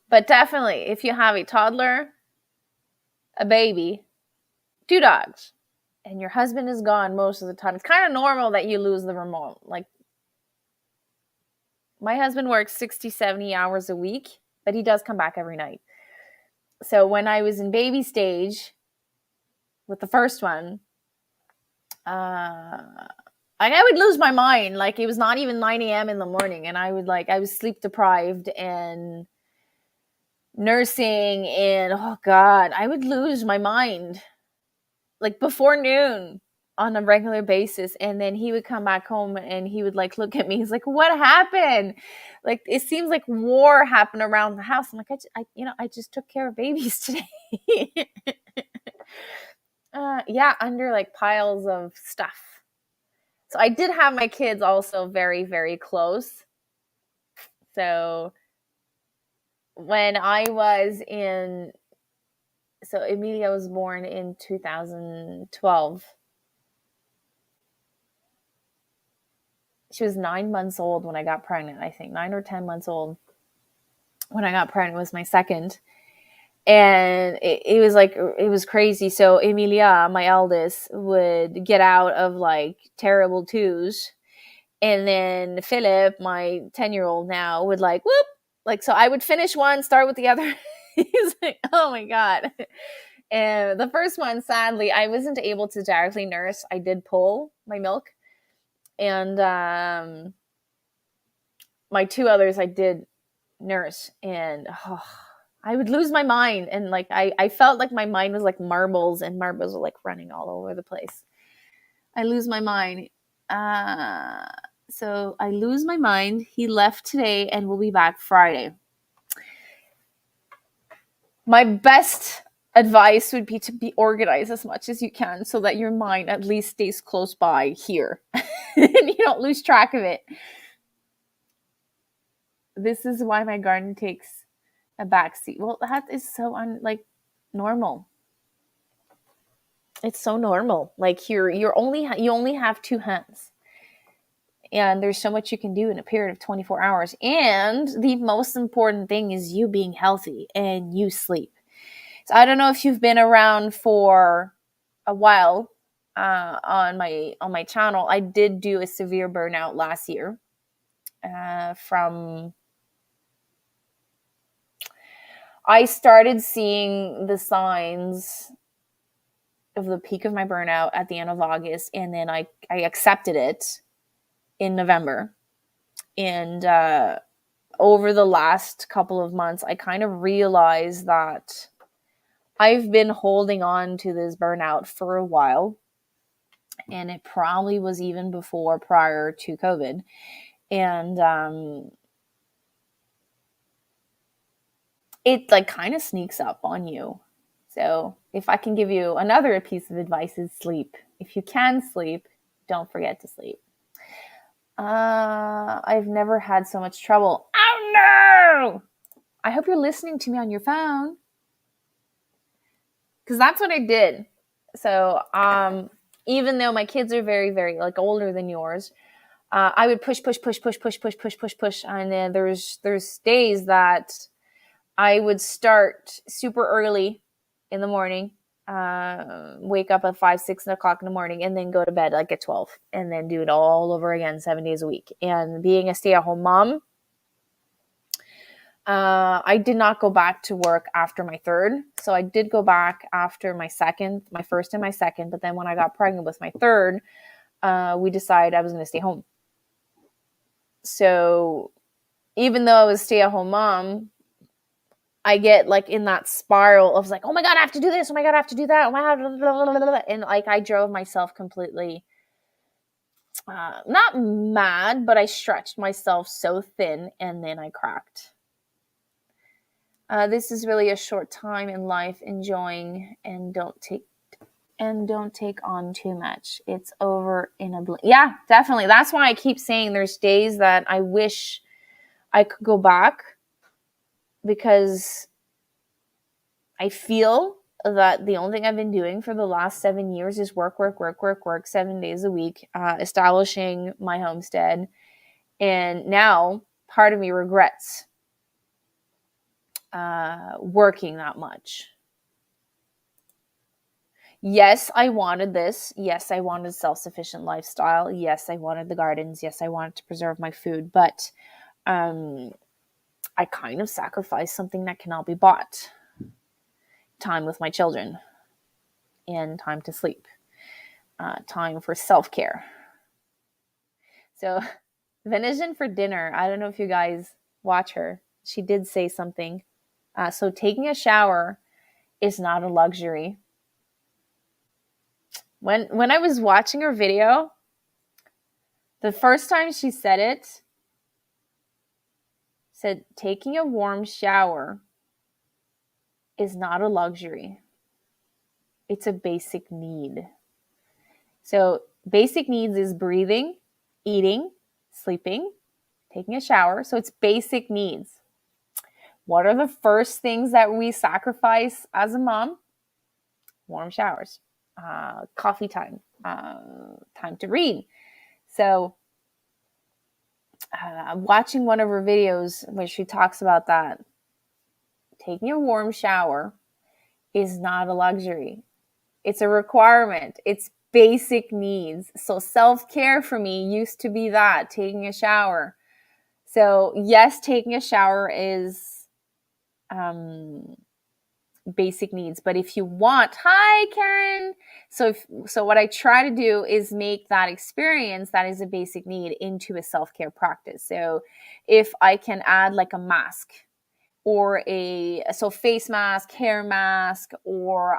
But definitely, if you have a toddler, a baby, 2 dogs, and your husband is gone most of the time, it's kind of normal that you lose the remote. Like, my husband works 60, 70 hours a week, but he does come back every night. So when I was in baby stage with the first one, I would lose my mind. Like, it was not even 9 a.m. in the morning, and I was sleep deprived and nursing, and oh god, I would lose my mind like before noon on a regular basis. And then he would come back home and he would like look at me, he's like, what happened? Like, it seems like war happened around the house. I'm like, I just took care of babies today. Yeah, under like piles of stuff. So I did have my kids also very, very close. So when I was so Emilia was born in 2012. She was 9 months old when I got pregnant, I think 9 or 10 months old when I got pregnant was my second. And it was crazy. So Emilia, my eldest, would get out of like terrible twos. And then Philip, my 10-year-old now, would like, whoop. Like, so I would finish one, start with the other. He's like, oh my God. And the first one, sadly, I wasn't able to directly nurse. I did pull my milk. And my 2 others, I did nurse. And I would lose my mind. And like, I felt like my mind was like marbles, and marbles were like running all over the place. I lose my mind. So I lose my mind. He left today and will be back Friday. My best advice would be to be organized as much as you can so that your mind at least stays close by here and you don't lose track of it. This is why my garden takes a backseat. Well, that is so normal. It's so normal. Like you only have two hands. And there's so much you can do in a period of 24 hours. And the most important thing is you being healthy and you sleep. So I don't know if you've been around for a while on my channel. I did do a severe burnout last year. I started seeing the signs of the peak of my burnout at the end of August, and then I accepted it in November. And over the last couple of months, I kind of realized that I've been holding on to this burnout for a while. And it probably was even prior to COVID. And it kind of sneaks up on you. So if I can give you another piece of advice, is sleep. If you can sleep, don't forget to sleep. I've never had so much trouble. Oh no! I hope you're listening to me on your phone, because that's what I did. So even though my kids are very, very older than yours, I would push, and then there's days that I would start super early in the morning, wake up at 5-6 o'clock in the morning, and then go to bed at 12, and then do it all over again 7 days a week. And being a stay-at-home mom, I did not go back to work after my third. So I did go back after my first and my second. But then when I got pregnant with my third, we decided I was going to stay home. So even though I was a stay-at-home mom, I get in that spiral of oh my God, I have to do this. Oh my God, I have to do that. Oh my God. And I drove myself completely, not mad, but I stretched myself so thin, and then I cracked. This is really a short time in life, enjoying, and don't take on too much. It's over in a blink. Yeah, definitely. That's why I keep saying there's days that I wish I could go back, because I feel that the only thing I've been doing for the last 7 years is work 7 days a week, establishing my homestead. And now part of me regrets working that much. Yes, I wanted this. Yes, I wanted a self-sufficient lifestyle. Yes, I wanted the gardens. Yes, I wanted to preserve my food. But I kind of sacrificed something that cannot be bought. Time with my children, and time to sleep, time for self-care. So Venison for dinner, I don't know if you guys watch her. She did say something. So taking a shower is not a luxury. When I was watching her video, the first time she said taking a warm shower is not a luxury. It's a basic need. So basic needs is breathing, eating, sleeping, taking a shower. So it's basic needs. What are the first things that we sacrifice as a mom? Warm showers, coffee time, time to read. So I'm watching one of her videos where she talks about that. Taking a warm shower is not a luxury. It's a requirement. It's basic needs. So self-care for me used to be that, taking a shower. So yes, taking a shower is basic needs. But if you want, hi Karen. So what I try to do is make that experience that is a basic need into a self-care practice. So if I can add a mask, or face mask, hair mask, or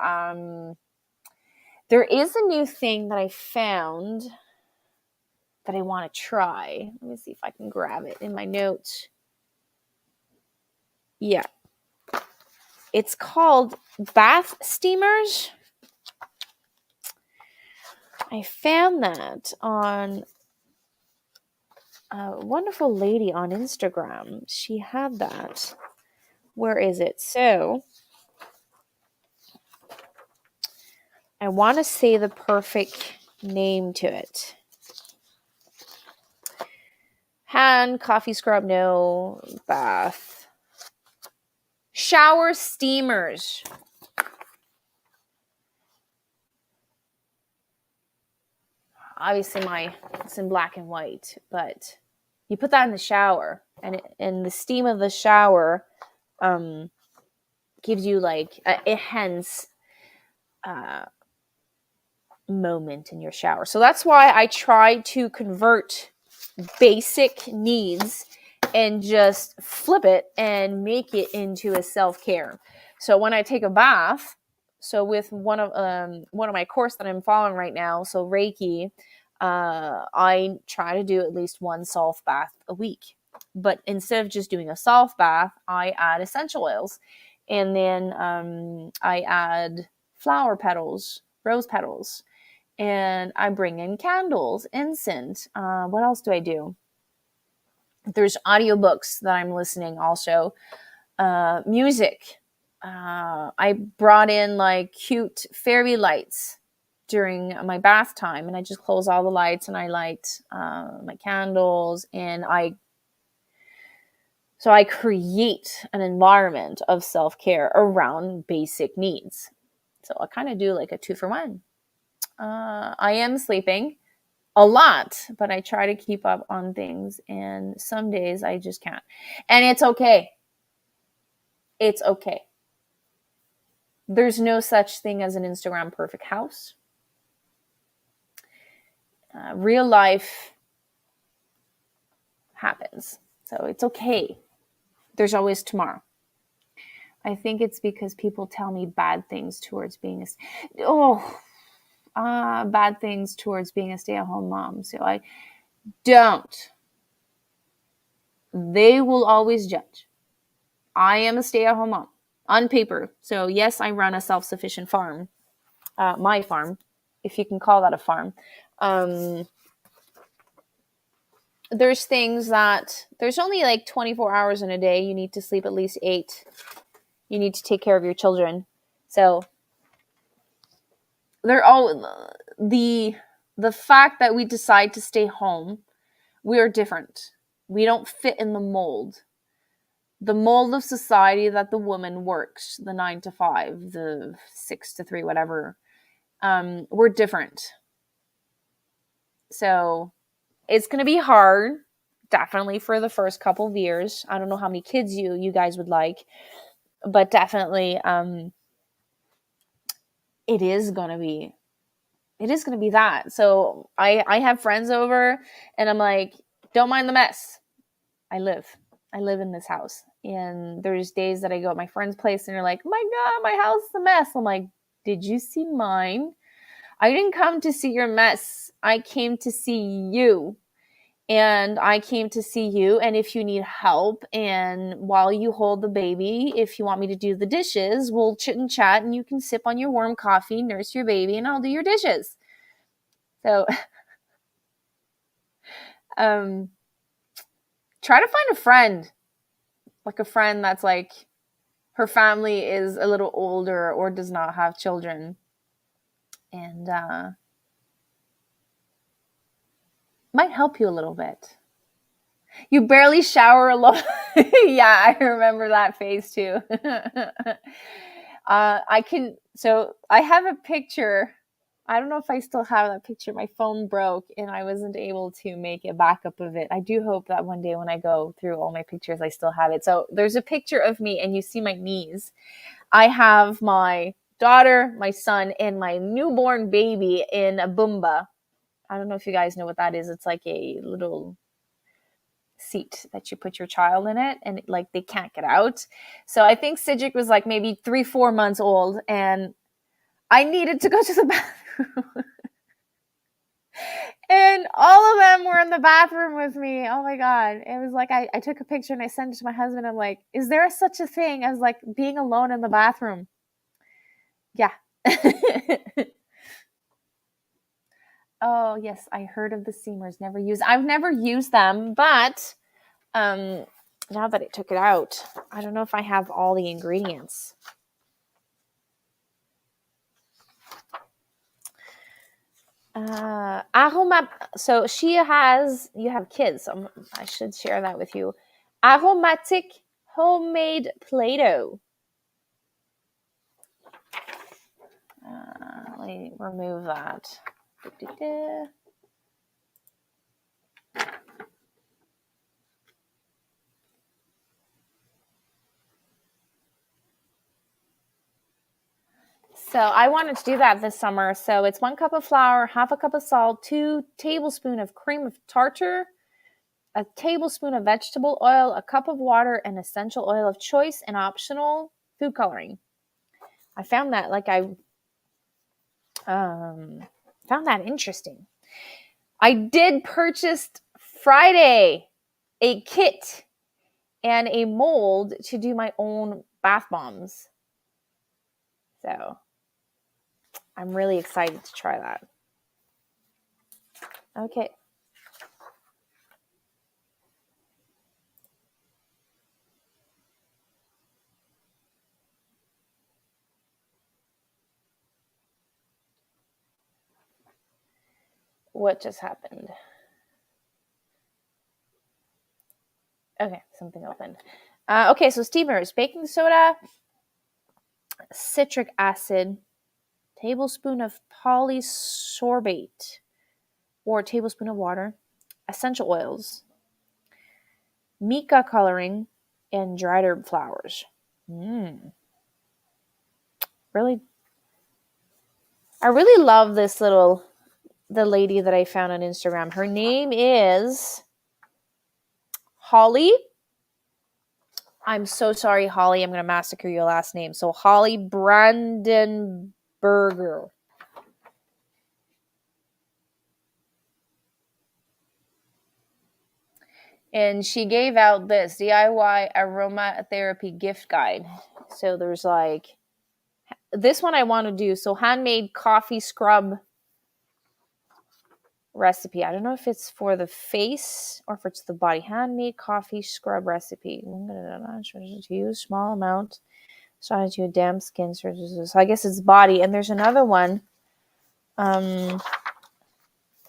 There is a new thing that I found that I want to try. Let me see if I can grab it in my notes. Yeah. It's called bath steamers. I found that on a wonderful lady on Instagram. She had that. Where is it? So I want to say the perfect name to it. Hand, coffee scrub, no, bath. Shower steamers. Obviously it's in black and white, but you put that in the shower, and the steam of the shower gives you like a enhance moment in your shower. So that's why I try to convert basic needs and just flip it and make it into a self-care. So when I take a bath, so with one of my course that I'm following right now, so Reiki, I try to do at least one self bath a week. But instead of just doing a self bath, I add essential oils, and then I add flower petals, rose petals, and I bring in candles, incense. What else do I do? There's audiobooks that I'm listening also. Music. I brought in like cute fairy lights during my bath time, and I just close all the lights and I light my candles, and I create an environment of self-care around basic needs. So I kind of do like a 2-for-1. I am sleeping a lot, but I try to keep up on things, and some days I just can't. And it's okay. It's okay. There's no such thing as an Instagram perfect house. Real life happens. So it's okay. There's always tomorrow. I think it's because people tell me bad things towards being bad things towards being a stay-at-home mom. So I don't. They will always judge. I am a stay-at-home mom on paper. So yes, I run a self-sufficient farm, my farm, if you can call that a farm. There's things that there's only like 24 hours in a day. You need to sleep at least 8. You need to take care of your children. So they're all the fact that we decide to stay home, we are different. We don't fit in the mold of society that the woman works, the 9 to 5, the 6 to 3, whatever. We're different. So it's going to be hard, definitely for the first couple of years. I don't know how many kids you guys would like, but definitely it is going to be that. So I have friends over, and I'm like, don't mind the mess. I live in this house. And there's days that I go at my friend's place and they're like, my God, my house is a mess. I'm like, did you see mine? I didn't come to see your mess. I came to see you. And I came to see you. And if you need help, and while you hold the baby, if you want me to do the dishes, we'll chit and chat, and you can sip on your warm coffee, nurse your baby, and I'll do your dishes. So try to find a friend, like a friend that's like, her family is a little older or does not have children, and might help you a little bit. You barely shower alone. Yeah, I remember that phase too. I have a picture. I don't know if I still have that picture. My phone broke and I wasn't able to make a backup of it. I do hope that one day when I go through all my pictures, I still have it. So there's a picture of me and you see my knees. I have my daughter, my son, and my newborn baby in a Boomba. I don't know if you guys know what that is. It's like a little seat that you put your child in it, and like they can't get out. So I think Cedric was like maybe 3-4 months old, and I needed to go to the bathroom. And all of them were in the bathroom with me. Oh my God. It was like I took a picture and I sent it to my husband. I'm like, is there such a thing as like being alone in the bathroom? Yeah. Oh, yes. I heard of the steamers. I've never used them, but now that I took it out, I don't know if I have all the ingredients. So you have kids. So I should share that with you. Aromatic homemade Play-Doh. Let me remove that. So I wanted to do that this summer. So it's 1 cup of flour, half a cup of salt, 2 tablespoons of cream of tartar, a tablespoon of vegetable oil, a cup of water, and essential oil of choice, and optional food coloring. I found that found that interesting. I did purchase Friday a kit and a mold to do my own bath bombs. So I'm really excited to try that. Okay. What just happened? Okay, something opened. Okay, so steamers, baking soda, citric acid, tablespoon of polysorbate, or a tablespoon of water, essential oils, mica coloring, and dried herb flowers. Really, I really love the lady that I found on Instagram. Her name is Holly. I'm so sorry, Holly. I'm going to massacre your last name. So Holly Brandenburger. And she gave out this DIY aromatherapy gift guide. So there's like, this one I want to do. So handmade coffee scrub recipe. I don't know if it's for the face or if it's the body. Handmade coffee scrub recipe. To use small amount. So to a damp skin. So I guess it's body. And there's another one.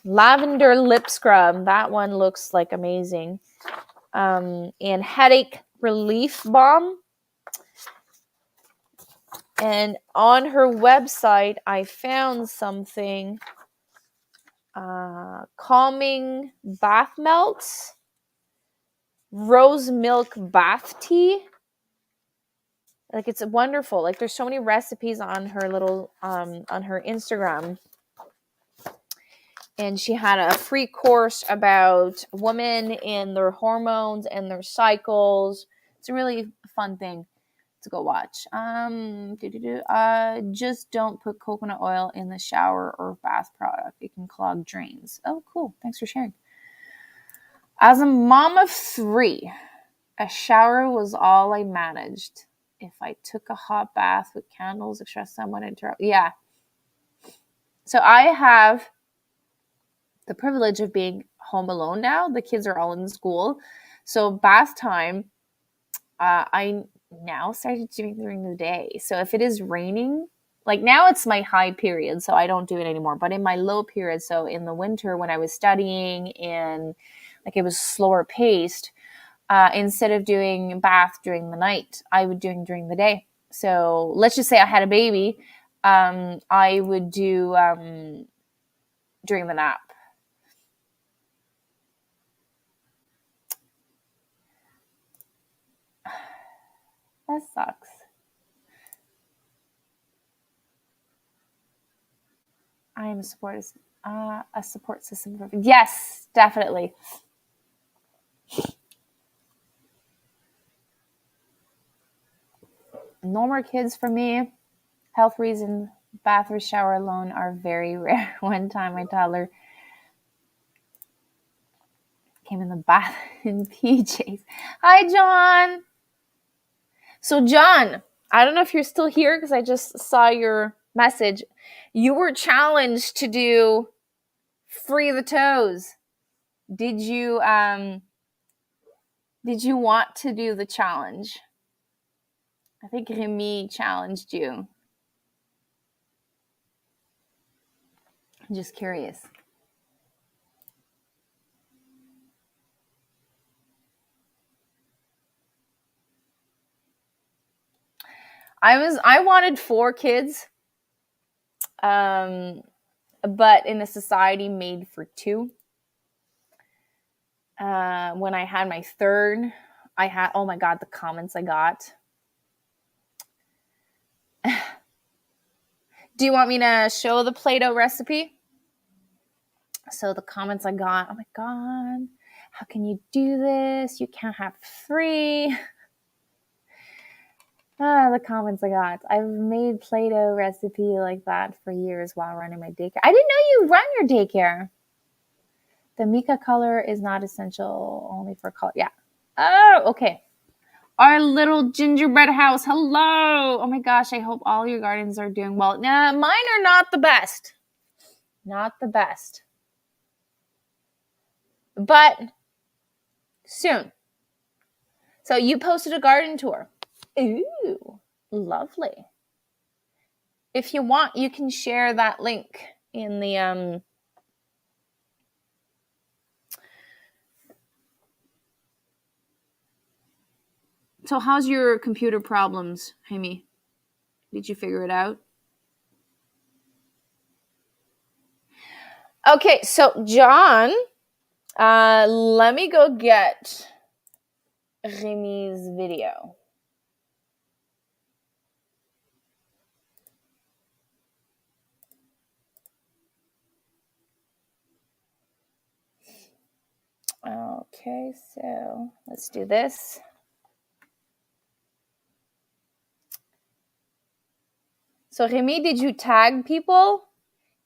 Lavender lip scrub. That one looks like amazing. And headache relief balm. And on her website, I found something. Calming bath melts, rose milk bath tea. Like, it's wonderful. Like, there's so many recipes on her on her Instagram. And she had a free course about women and their hormones and their cycles. It's a really fun thing to go watch. Just don't put coconut oil in the shower or bath product. It can clog drains. Oh, cool. Thanks for sharing. As a mom of 3, a shower was all I managed. If I took a hot bath with candles, extra someone interrupt. Yeah. So I have the privilege of being home alone now. The kids are all in school. So bath time, I now started doing during the day. So if it is raining, like now it's my high period, so I don't do it anymore. But in my low period, so in the winter when I was studying and like it was slower paced, instead of doing bath during the night, I would do during the day. So let's just say I had a baby, I would do during the nap. That sucks. I am a support system. Yes, definitely. No more kids for me. Health reasons. Bath or shower alone are very rare. One time my toddler came in the bath in PJs. Hi, John. So, John, I don't know if you're still here because I just saw your message. You were challenged to do free the toes. Did you want to do the challenge? I think Remy challenged you. I'm just curious. I wanted 4 kids, but in a society made for 2. When I had my 3rd, I had, oh my God, the comments I got. Do you want me to show the Play-Doh recipe? So the comments I got, oh my God, how can you do this? You can't have 3. The comments I got. I've made Play-Doh recipe like that for years while running my daycare. I didn't know you run your daycare. The mica color is not essential, only for color. Yeah. Oh, okay. Our little gingerbread house. Hello. Oh my gosh, I hope all your gardens are doing well. Nah, mine are not the best. Not the best. But soon. So you posted a garden tour. Ooh, lovely. If you want, you can share that link in the So how's your computer problems, Jaime? Did you figure it out? Okay, so John, let me go get Remy's video. Okay, so let's do this. So Remy, did you tag people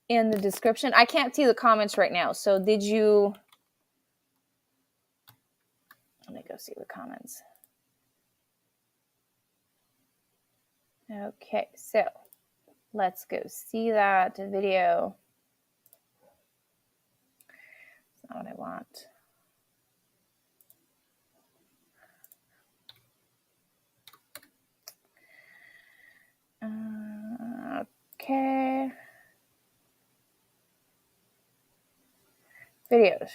in the description? I can't see the comments right now. So did you? Let me go see the comments. Okay, so let's go see that video. That's not what I want. Okay. Videos.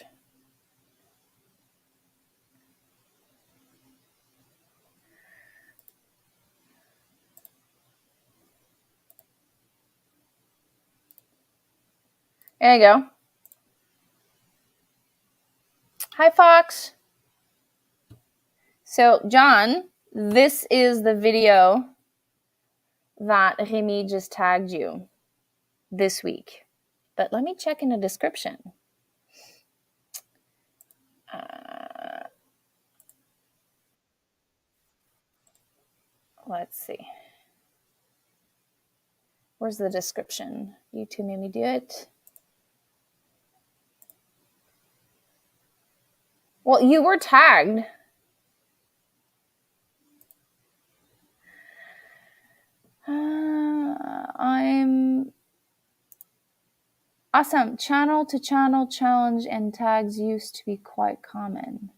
There you go. Hi, Fox. So, John, this is the video that Remy just tagged you this week. But let me check in the description. Let's see. Where's the description? YouTube made me do it. Well, you were tagged. I'm awesome. Channel to channel challenge and tags used to be quite common.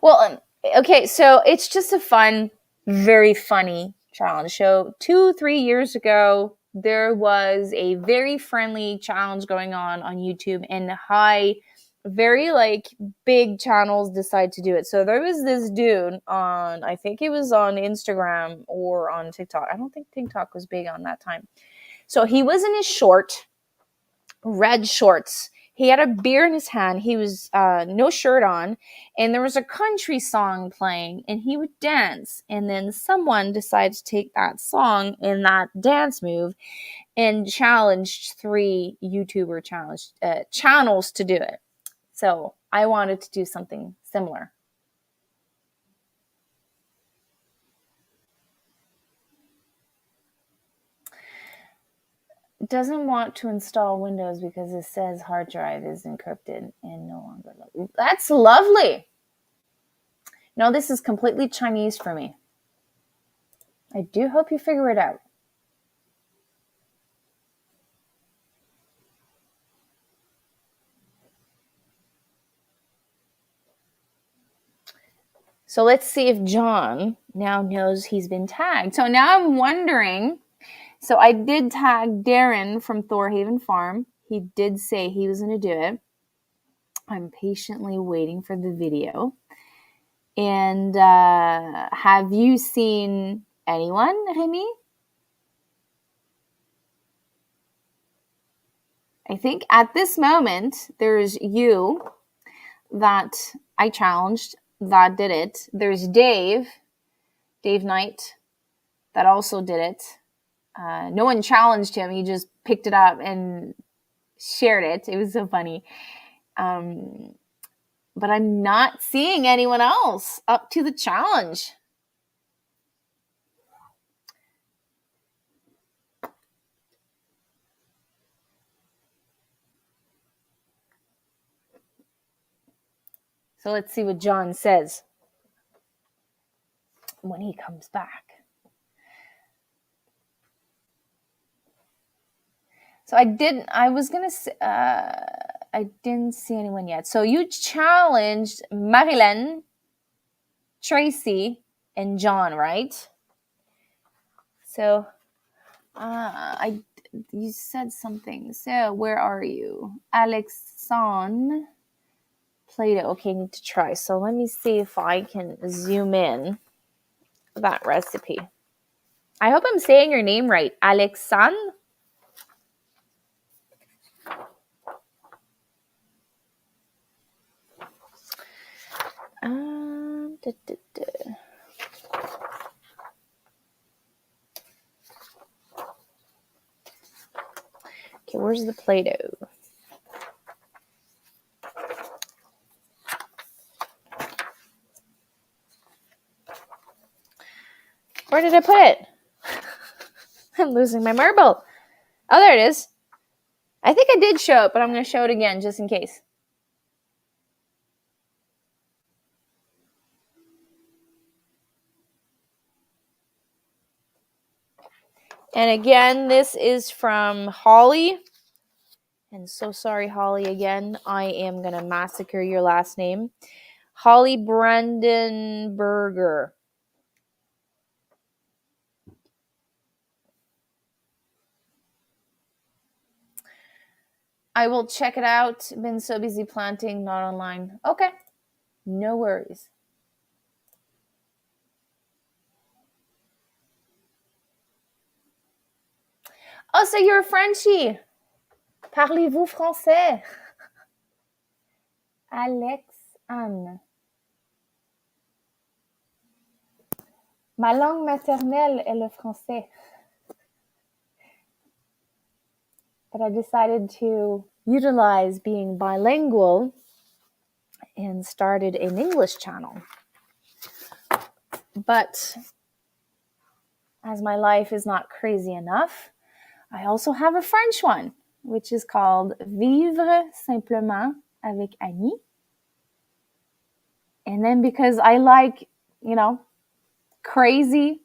Well, okay, so it's just a fun, very funny challenge. So 2-3 years ago, there was a very friendly challenge going on YouTube, and very like big channels decide to do it. So there was this dude on, I think it was on Instagram or on TikTok. I don't think TikTok was big on that time. So he was in his red shorts. He had a beer in his hand. He was no shirt on, and there was a country song playing, and he would dance. And then someone decided to take that song and that dance move and challenged 3 YouTuber channels to do it. So I wanted to do something similar. doesn't want to install Windows because it says hard drive is encrypted and no longer. That's lovely. No, this is completely Chinese for me. I do hope you figure it out. So let's see if John now knows he's been tagged. So now I'm wondering. So I did tag Darren from Thorhaven Farm. He did say he was going to do it. I'm patiently waiting for the video. And have you seen anyone, Remy? I think at this moment, there's you that I challenged that did it. There's Dave Knight, that also did it. No one challenged him. He just picked it up and shared it. It was so funny. But I'm not seeing anyone else up to the challenge. So let's see what John says when he comes back. So I didn't see anyone yet. So you challenged Marilyn, Tracy, and John, right? So you said something. So where are you? Alexandre Play-Doh. Okay, I need to try. So let me see if I can zoom in that recipe. I hope I'm saying your name right. Alexandre? Okay, where's the Play-Doh? Where did I put it? I'm losing my marble. Oh, there it is. I think I did show it, but I'm going to show it again just in case. And again, this is from Holly. And so sorry, Holly, again. I am going to massacre your last name. Holly Brandenberger. I will check it out. Been so busy planting, not online. Okay. No worries. Oh, so you're a Frenchie. Parlez-vous français? Alex Anne. Ma langue maternelle est le français. But I decided to utilize being bilingual and started an English channel. But as my life is not crazy enough, I also have a French one, which is called Vivre Simplement avec Annie. And then because I like, crazy,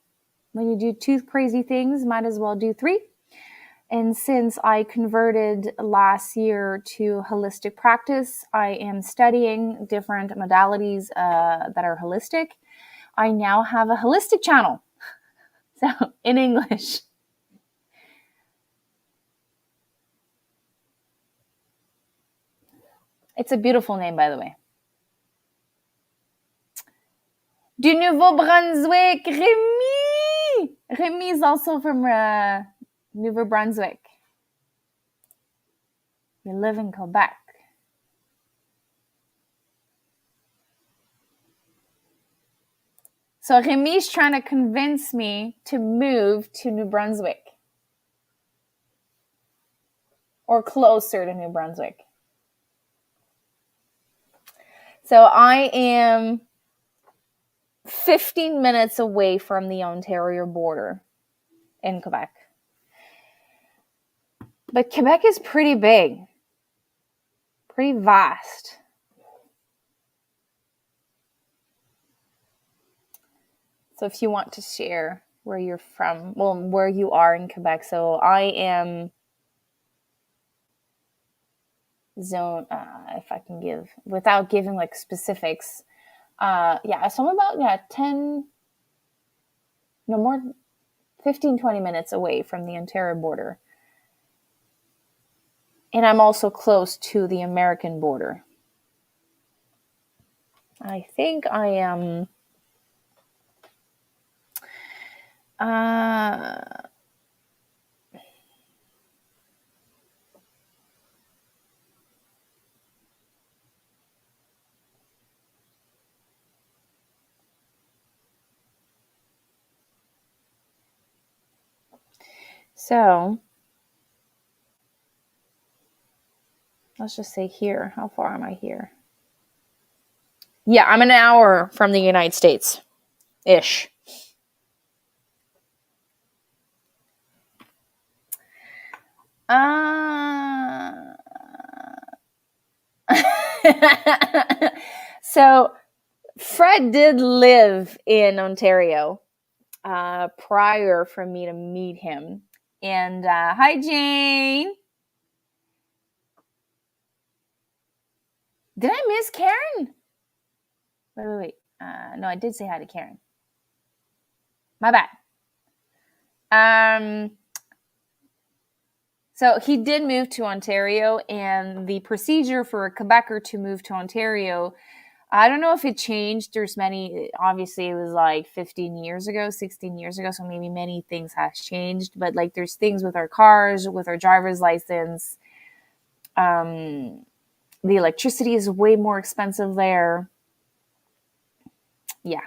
when you do 2 crazy things, might as well do 3. And since I converted last year to holistic practice, I am studying different modalities that are holistic. I now have a holistic channel, so in English. It's a beautiful name, by the way. Du Nouveau-Brunswick, Remy! Remy is also from Nouveau Brunswick. You live in Quebec. So Remy's trying to convince me to move to New Brunswick. Or closer to New Brunswick. So I am 15 minutes away from the Ontario border in Quebec. But Quebec is pretty big, pretty vast. So if you want to share where you're from, well, where you are in Quebec. So I am zone, if I can give, without giving like specifics. Yeah, so I'm about, 10, no more, 15, 20 minutes away from the Ontario border. And I'm also close to the American border. I think I am. So let's just say here. How far am I here? Yeah, I'm an hour from the United States ish. So Fred did live in Ontario prior for me to meet him. And hi, Jane. Did I miss Karen? Wait. No, I did say hi to Karen. My bad. So he did move to Ontario, and the procedure for a Quebecer to move to Ontario, I don't know if it changed. There's many, obviously it was like 15 years ago, 16 years ago. So maybe many things has changed, but like there's things with our cars, with our driver's license. The electricity is way more expensive there. Yeah.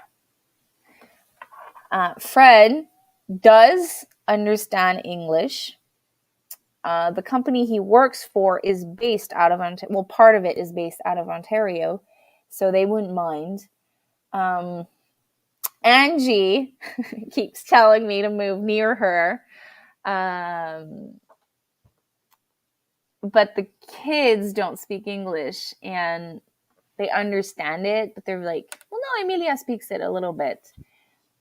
Fred does understand English. The company he works for is based out of Ontario. Well, part of it is based out of Ontario, so they wouldn't mind. Angie keeps telling me to move near her. But the kids don't speak English and they understand it, but they're like, well, no, Emilia speaks it a little bit.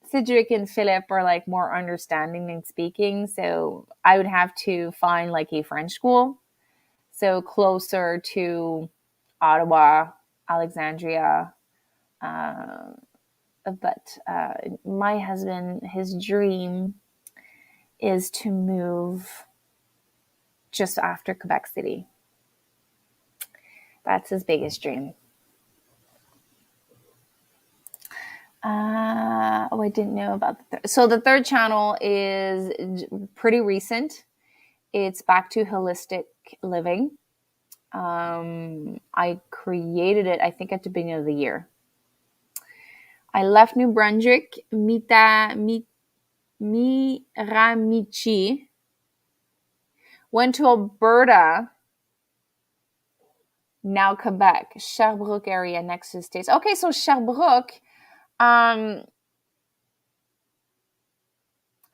Cedric and Philip are like more understanding than speaking. So I would have to find like a French school. So closer to Ottawa, Alexandria. But my husband, his dream is to move just after Quebec City. That's his biggest dream. I didn't know about the third. So the third channel is pretty recent. It's back to holistic living. I created it, I think, at the beginning of the year. I left New Brunswick, Miramichi, went to Alberta, now Quebec, Sherbrooke area next to the States. Okay, so Sherbrooke,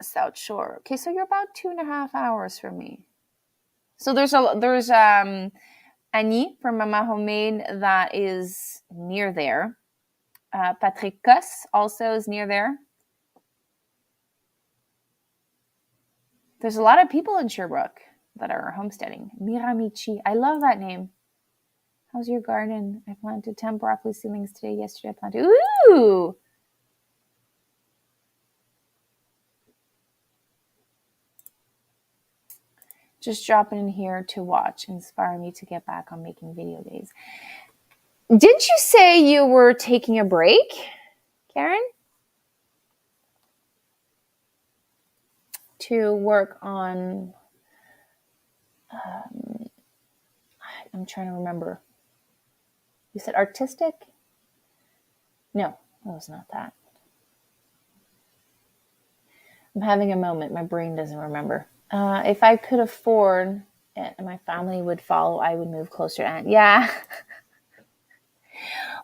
South Shore. Okay, so you're about 2.5 hours from me. So there's Annie from Mama Homemade that is near there. Patrick Kuss also is near there. There's a lot of people in Sherbrooke that are homesteading. Miramichi. I love that name. How's your garden? I planted 10 broccoli seedlings today. Yesterday I planted. Ooh! Just dropping in here to watch, inspire me to get back on making video days. Did you say you were taking a break, Karen? To work on, I'm trying to remember. You said artistic? No, it was not that. I'm having a moment. My brain doesn't remember. If I could afford it and my family would follow, I would move closer to Aunt. Yeah.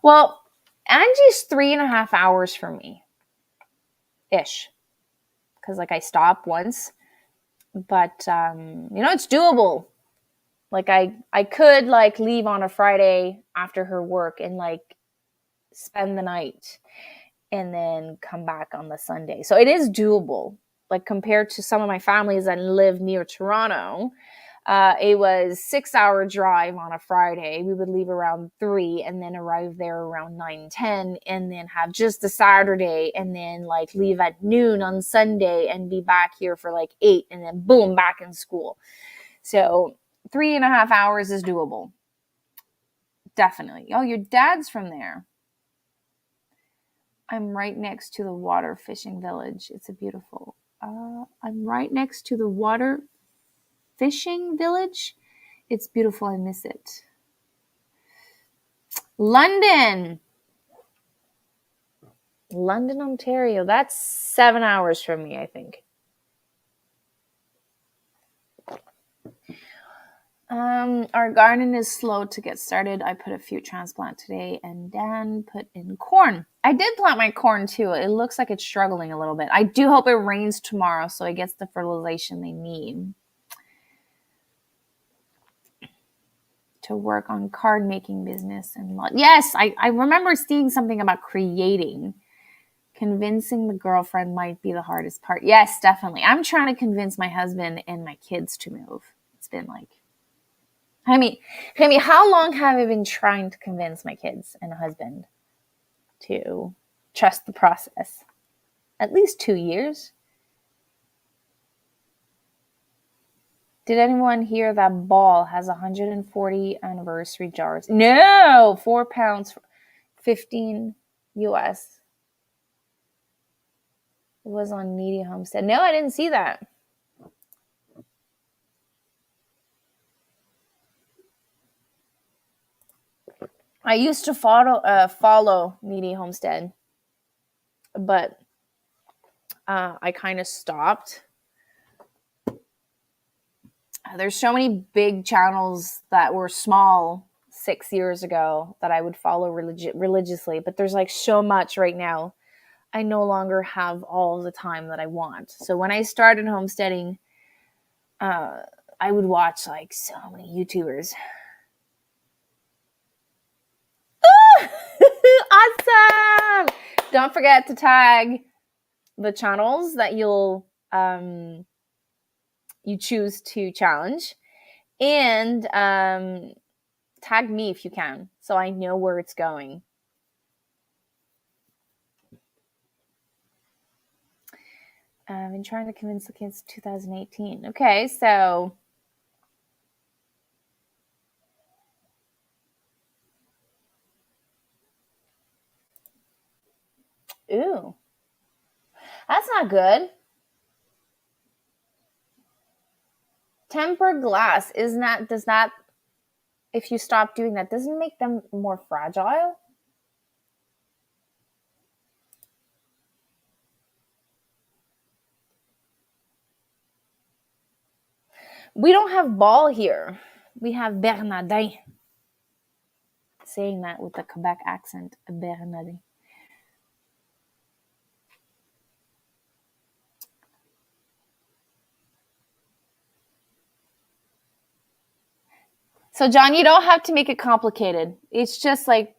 Well, Angie's 3.5 hours from me. Ish. Because like I stopped once. but it's doable. Like I could like leave on a Friday after her work and like spend the night and then come back on the Sunday. So it is doable. Like compared to some of my families that live near Toronto, it was 6-hour drive on a Friday. We would leave around 3 and then arrive there around 9-10, and then have just the Saturday, and then like leave at noon on Sunday and be back here for like 8, and then boom, back in school. So 3.5 hours is doable. Definitely. Oh, your dad's from there. I'm right next to the water fishing village. It's a beautiful. I'm right next to the water fishing village. It's beautiful. I miss it. London, Ontario. That's 7 hours from me, I think. Our garden is slow to get started. I put a few transplant today, and Dan put in corn. I did plant my corn too. It looks like it's struggling a little bit. I do hope it rains tomorrow so it gets the fertilization they need to work on card making business. And yes, I remember seeing something about creating. Convincing the girlfriend might be the hardest part. Yes, definitely. I'm trying to convince my husband and my kids to move. It's been like, Jaime, how long have I been trying to convince my kids and husband to trust the process? At least 2 years. Did anyone hear that Ball has 140 anniversary jars? No, £4, 15 US. It was on Needy Homestead. No, I didn't see that. I used to follow Needy Homestead, but I kind of stopped. There's so many big channels that were small 6 years ago that I would follow religiously, but there's like so much right now. I no longer have all the time that I want. So when I started homesteading, I would watch like so many YouTubers. Awesome! Don't forget to tag the channels that you choose to challenge, and tag me if you can, so I know where it's going. I've been trying to convince the kids 2018. Okay, so ooh, that's not good. Tempered glass does that, if you stop doing that, doesn't make them more fragile? We don't have Ball here. We have Bernardin. Saying that with a Quebec accent, Bernardin. So, John, you don't have to make it complicated. It's just like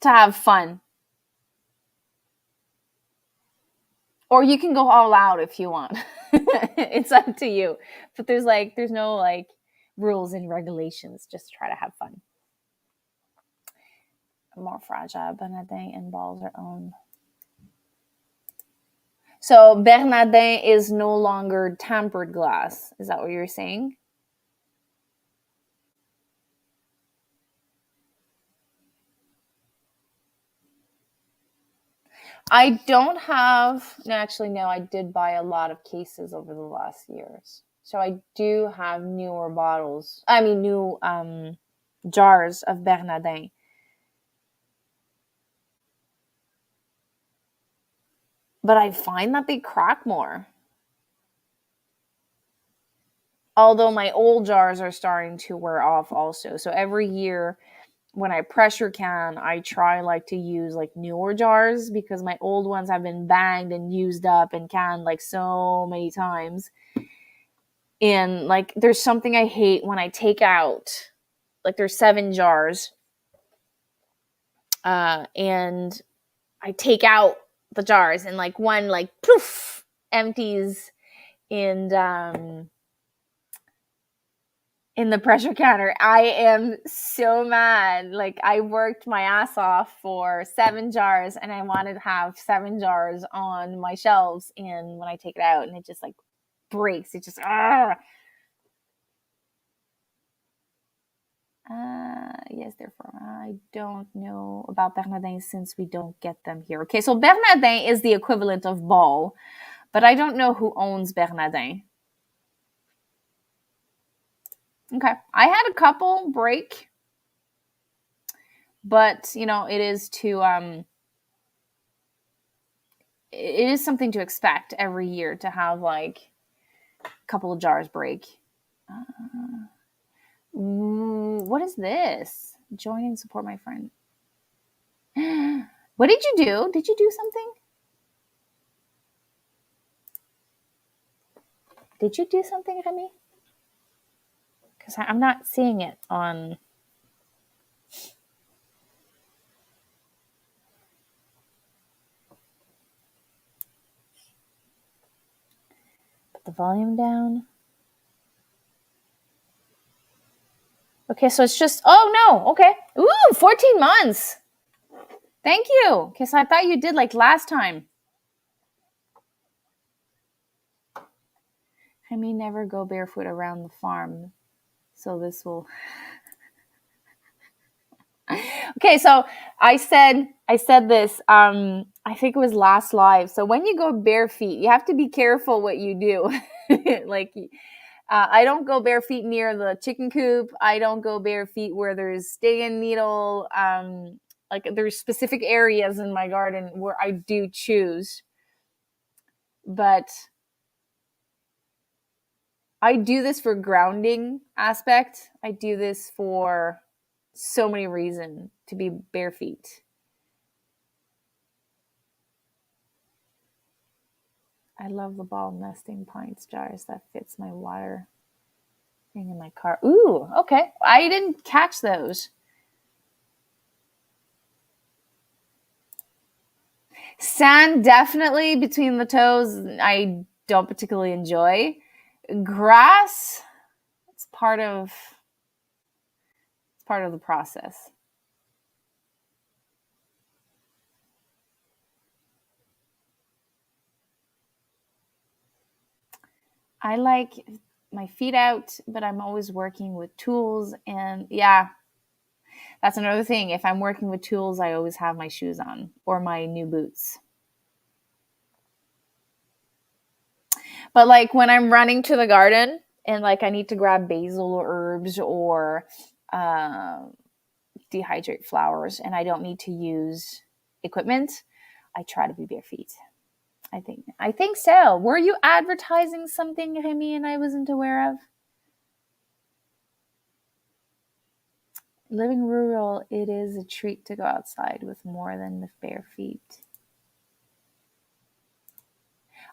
to have fun. Or you can go all out if you want. It's up to you. But there's no like rules and regulations. Just try to have fun. More fragile. Bernardin and Balls are owned. So Bernardin is no longer tempered glass. Is that what you're saying? I don't have, no, actually, no, I did buy a lot of cases over the last years. So I do have newer bottles, new jars of Bernardin. But I find that they crack more. Although my old jars are starting to wear off also. So every year when I pressure can, I try like to use like newer jars because my old ones have been banged and used up and canned like so many times. And like, there's something I hate when I take out, like, there's 7 jars, and I take out the jars, and like one, like, poof, empties, and in the pressure canner. I am so mad. Like, I worked my ass off for 7 jars, and I wanted to have 7 jars on my shelves. And when I take it out, and it just like breaks, it just yes, therefore I don't know about Bernardin since we don't get them here. Okay, so Bernardin is the equivalent of ball, but I don't know who owns Bernardin. Okay, I had a couple break, but it is it is something to expect every year to have like a couple of jars break. What is this? Join and support my friend. What did you do? Did you do something? Did you do something, Remy? Because I'm not seeing it on. Put the volume down. Okay, so it's just. Oh no. Okay. Ooh, 14 months. Thank you. Because I thought you did like last time. I may never go barefoot around the farm, so this will. Okay, so I said this. I think it was last live. So when you go bare feet, you have to be careful what you do. Like, I don't go bare feet near the chicken coop. I don't go bare feet where there's stay in needle. Like, there's specific areas in my garden where I do choose, but I do this for grounding aspect. I do this for so many reasons to be bare feet. I love the ball nesting pints jars. That fits my water thing in my car. Ooh, okay. I didn't catch those. Sand, definitely between the toes. I don't particularly enjoy. Grass, it's part of the process. I like my feet out, but I'm always working with tools. And yeah, that's another thing. If I'm working with tools, I always have my shoes on or my new boots. But like when I'm running to the garden and like I need to grab basil or herbs or dehydrate flowers and I don't need to use equipment, I try to be bare feet. I think so. Were you advertising something, Remy, and I wasn't aware of? Living rural, it is a treat to go outside with more than the bare feet.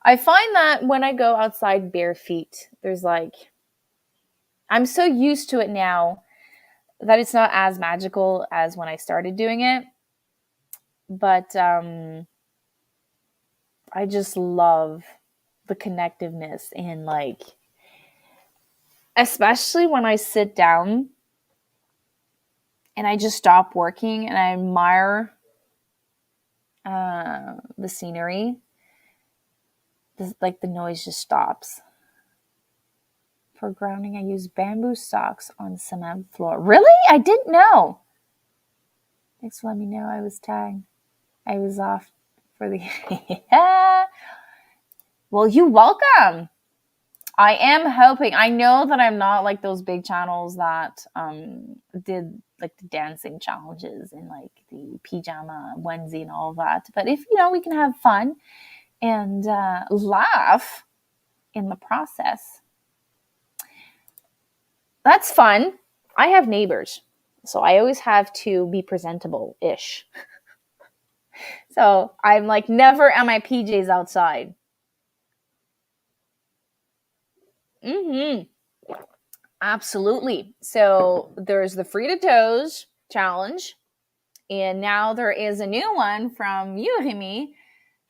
I find that when I go outside bare feet, there's like, I'm so used to it now that it's not as magical as when I started doing it. But I just love the connectiveness and like, especially when I sit down and I just stop working and I admire the scenery. Like the noise just stops. For grounding, I use bamboo socks on cement floor. Really? I didn't know. Thanks for letting me know I was tagged. I was off for the. Well, you welcome. I am hoping. I know that I'm not like those big channels that did like the dancing challenges and like the pajama onesie and all of that. But if we can have fun and laugh in the process, that's fun. I have neighbors, so I always have to be presentable-ish. So I'm like never at my PJs outside. Absolutely. So there's the Free to Toes challenge. And now there is a new one from you, Remy,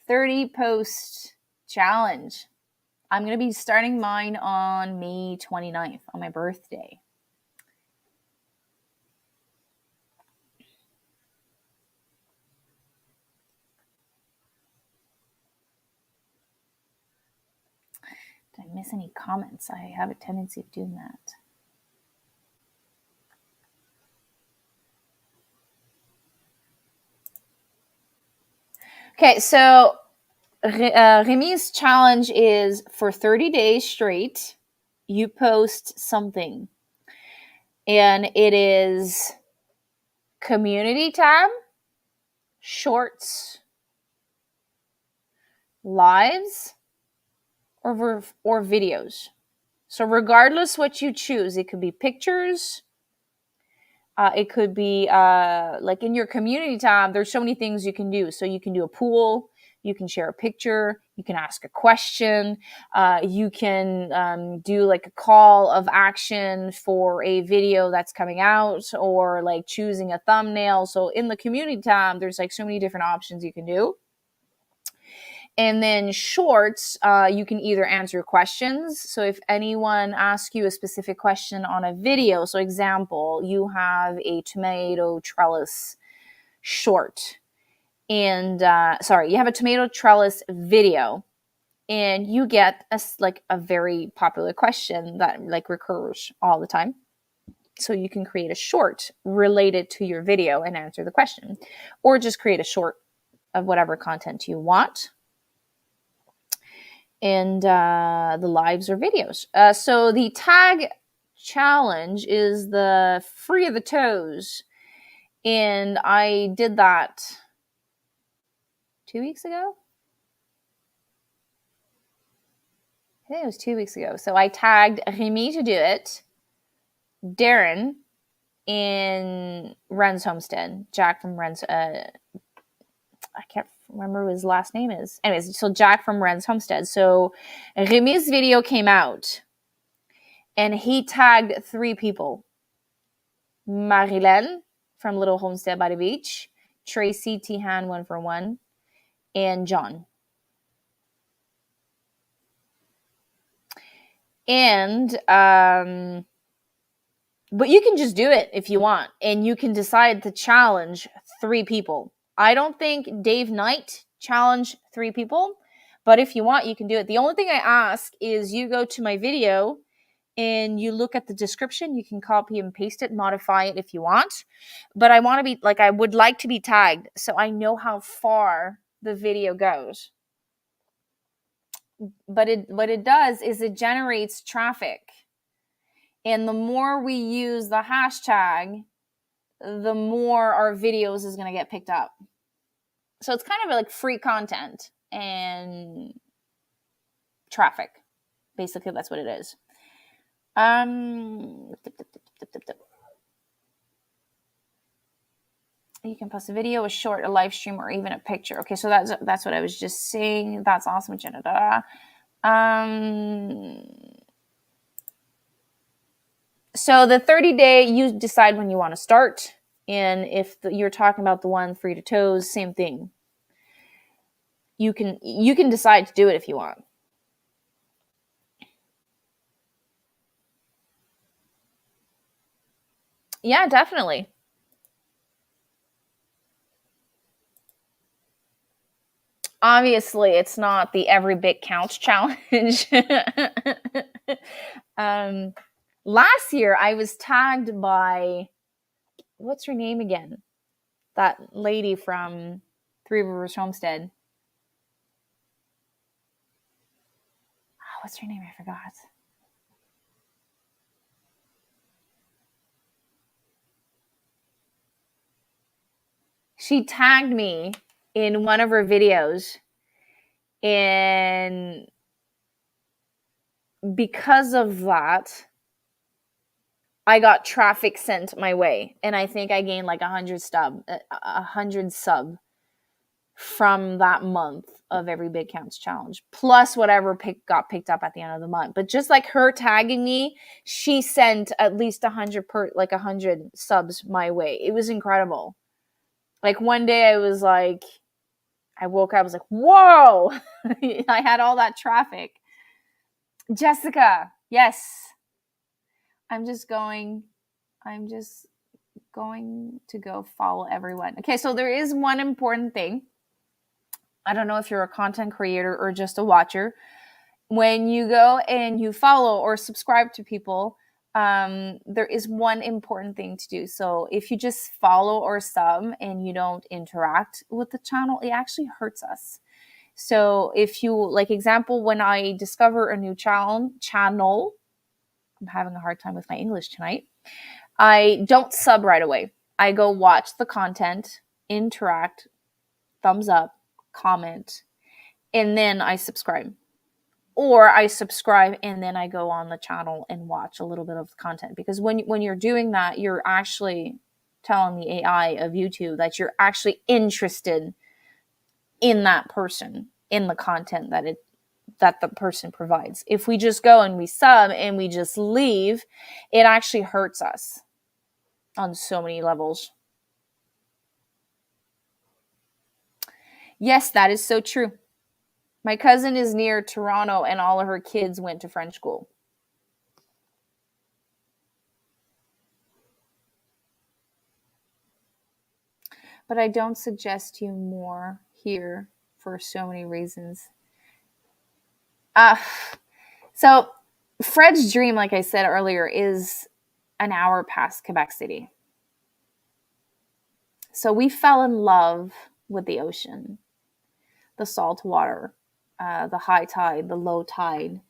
30 post challenge. I'm going to be starting mine on May 29th on my birthday. Did I miss any comments? I have a tendency of doing that. Okay, so Remy's challenge is for 30 days straight, you post something. And it is community tab, shorts, lives, or videos. So regardless what you choose, it could be pictures. It could be like in your community tab, there's so many things you can do. So you can do a poll, you can share a picture, you can ask a question, you can do like a call of action for a video that's coming out, or like choosing a thumbnail. So in the community tab, there's like so many different options you can do. And then shorts, you can either answer questions. So if anyone asks you a specific question on a video, so example, you have a tomato trellis short, and you have a tomato trellis video, and you get a very popular question that like recurs all the time. So you can create a short related to your video and answer the question, or just create a short of whatever content you want. And the lives or videos. So the tag challenge is the Free of the Toes. And I did that 2 weeks ago. I think it was 2 weeks ago. So I tagged Remy to do it, Darren in Ren's Homestead, Jack from Ren's, I can't remember what his last name is. Anyways, so Jack from Ren's Homestead. So Remy's video came out, and he tagged 3 people. Marilyn from Little Homestead by the Beach, Tracy Tihan 1 for 1, and John. And but you can just do it if you want, and you can decide to challenge 3 people. I don't think Dave Knight challenged 3 people, but if you want, you can do it. The only thing I ask is you go to my video and you look at the description. You can copy and paste it, modify it if you want. But I want to be I would like to be tagged so I know how far the video goes. But what it does is it generates traffic. And the more we use the hashtag, the more our videos is going to get picked up. So it's kind of like free content and traffic. Basically, that's what it is. You can post a video, a short, a live stream, or even a picture. Okay, so that's what I was just saying. That's awesome, Jenna. So the 30-day, you decide when you want to start. And if you're talking about the one Free to Toes, same thing. You can decide to do it if you want. Yeah, definitely. Obviously, it's not the every bit counts challenge. Last year, I was tagged by, what's her name again? That lady from Three Rivers Homestead. Oh, what's her name? I forgot. She tagged me in one of her videos, and because of that, I got traffic sent my way, and I think I gained like 100 sub. from that month of Every Bit Counts challenge, plus whatever got picked up at the end of the month. But just like her tagging me, she sent at least 100 subs my way. It was incredible. Like one day I was like, I woke up, I was like, whoa, I had all that traffic. Jessica, yes. I'm just going to go follow everyone. Okay, so there is one important thing. I don't know if you're a content creator or just a watcher. When you go and you follow or subscribe to people, there is one important thing to do. So if you just follow or sub and you don't interact with the channel, it actually hurts us. So if you, like example, when I discover a new channel, I'm having a hard time with my English tonight, I don't sub right away. I go watch the content, interact, thumbs up, comment, and then I subscribe. Or I subscribe and then I go on the channel and watch a little bit of the content. Because when you're doing that, you're actually telling the AI of YouTube that you're actually interested in that person, in the content that the person provides. If we just go and we sub and we just leave, it actually hurts us on so many levels. Yes, that is so true. My cousin is near Toronto and all of her kids went to French school. But I don't suggest you more here for so many reasons. So Fred's dream, like I said earlier, is an hour past Quebec City. So we fell in love with the ocean, the salt water, the high tide, the low tide.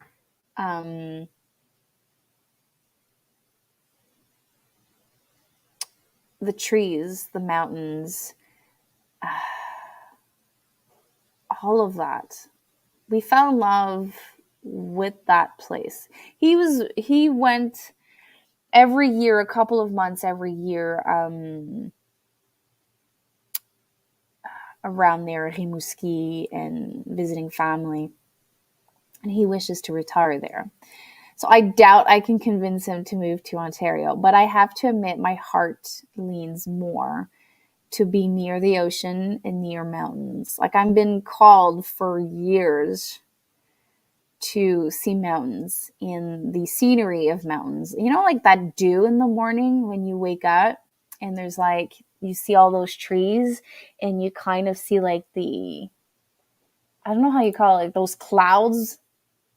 The trees, the mountains, all of that. We fell in love with that place. He went every year, a couple of months every year, around there, Rimouski, and visiting family. And he wishes to retire there. So I doubt I can convince him to move to Ontario, but I have to admit my heart leans more to be near the ocean and near mountains. Like I've been called for years to see mountains in the scenery of mountains. You know, like that dew in the morning when you wake up and there's like, you see all those trees and you kind of see like I don't know how you call it, like those clouds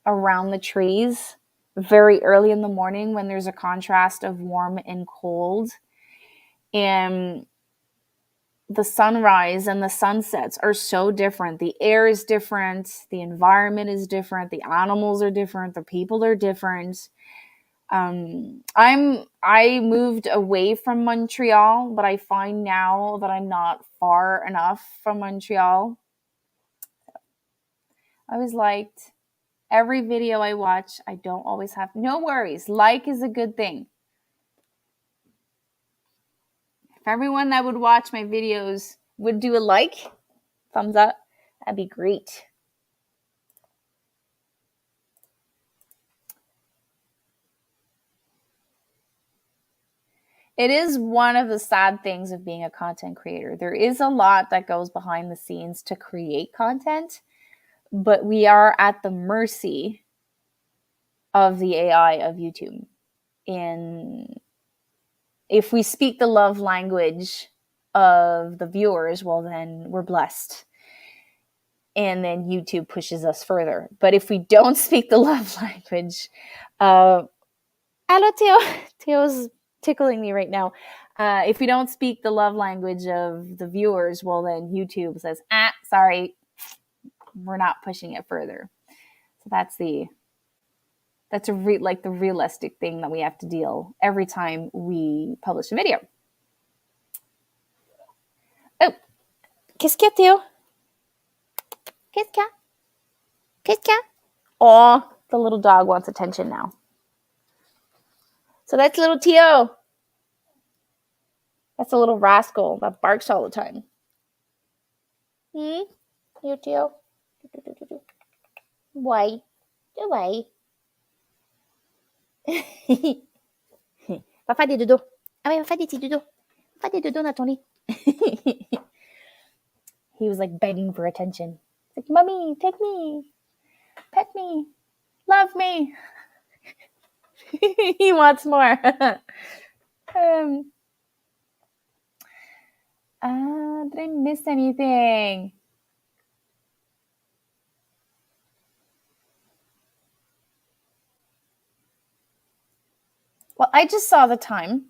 around the trees very early in the morning when there's a contrast of warm and cold. And the sunrise and the sunsets are so different. The air is different. The environment is different. The animals are different. The people are different. I moved away from Montreal, but I find now that I'm not far enough from Montreal. I always liked every video I watch. I don't always have, no worries. Like is a good thing. If everyone that would watch my videos would do a like, thumbs up, that'd be great. It is one of the sad things of being a content creator. There is a lot that goes behind the scenes to create content, but we are at the mercy of the AI of YouTube. And if we speak the love language of the viewers, well, then we're blessed. And then YouTube pushes us further. But if we don't speak the love language, hello, Theo. Theo's tickling me right now. If we don't speak the love language of the viewers, well, then YouTube says, sorry, we're not pushing it further. So that's the realistic thing that we have to deal every time we publish a video. Oh, qu'est-ce qu'il y a, Theo? Qu'est-ce qu'il y a? Qu'est-ce qu'il y a? Aw, the little dog wants attention now. So that's little Theo. That's a little rascal that barks all the time. You too. Why? Why? Va faire des dodos. Ah ouais, va faire des petits dodos. Va faire des dodos dans ton lit. He was like begging for attention. He's like, Mommy, take me. Pet me. Love me. He wants more. Did I miss anything? Well, I just saw the time.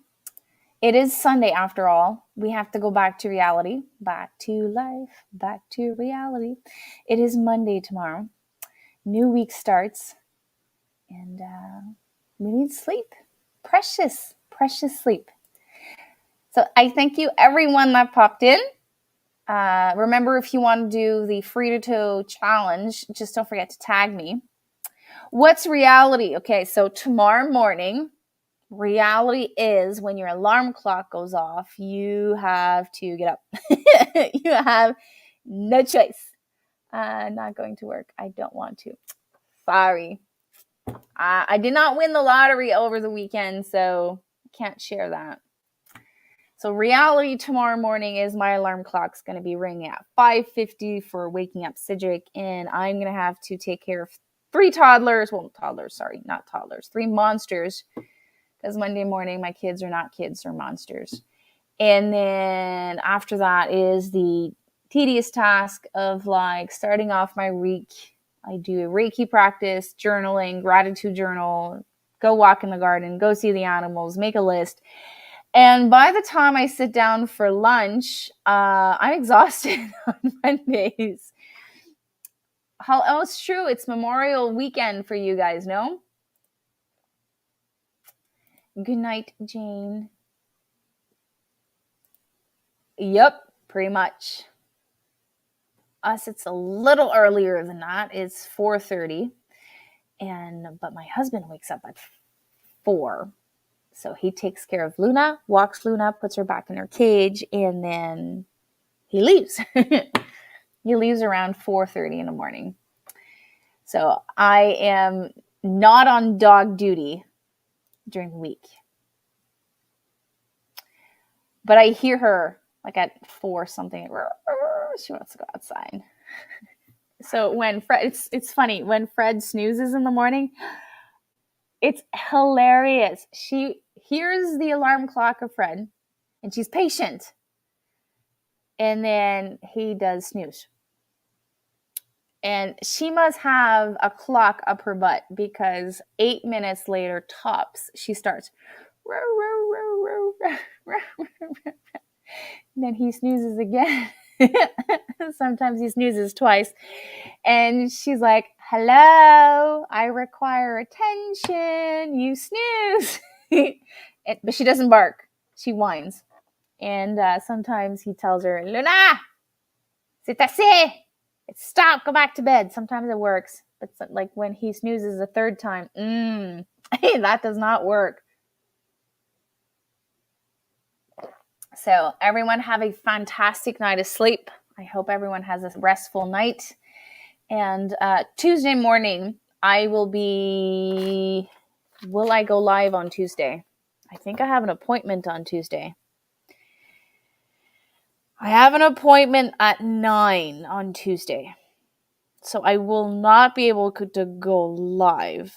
It is Sunday after all. We have to go back to reality, back to life, back to reality. It is Monday tomorrow. New week starts, and we need sleep. Precious, precious sleep. So I thank you, everyone that popped in. Remember, if you want to do the free to toe challenge, just don't forget to tag me. What's reality? Okay, so tomorrow morning, reality is when your alarm clock goes off, you have to get up. You have no choice. Not going to work. I don't want to. Sorry. I did not win the lottery over the weekend, so can't share that. So reality tomorrow morning is my alarm clock's going to be ringing at 5:50 for waking up Cedric, and I'm going to have to take care of 3 toddlers. Well, toddlers, sorry, not toddlers. 3 monsters, because Monday morning my kids are not kids, they're monsters. And then after that is the tedious task of like starting off my week. I do a Reiki practice, journaling, gratitude journal, go walk in the garden, go see the animals, make a list. And by the time I sit down for lunch, I'm exhausted on Mondays. Oh, it's true. It's Memorial Weekend for you guys, no? Good night, Jane. Yep, pretty much. Us, it's a little earlier than that. It's 4:30. But my husband wakes up at 4. So he takes care of Luna, walks Luna, puts her back in her cage, and then he leaves. He leaves around 4:30 in the morning. So I am not on dog duty during the week. But I hear her like at 4 something. She wants to go outside. So when Fred, it's funny, when Fred snoozes in the morning, it's hilarious. She hears the alarm clock of Fred, and she's patient. And then he does snooze. And she must have a clock up her butt, because 8 minutes later, tops, she starts. And then he snoozes again. Sometimes he snoozes twice. And she's like, hello, I require attention. You snooze. But she doesn't bark. She whines. And sometimes he tells her, Luna, c'est assez. Stop, go back to bed. Sometimes it works. But like when he snoozes a 3rd time, that does not work. So everyone have a fantastic night of sleep. I hope everyone has a restful night. And Tuesday morning, will I go live on Tuesday? I think I have an appointment on Tuesday. I have an appointment at 9 on Tuesday. So I will not be able to go live.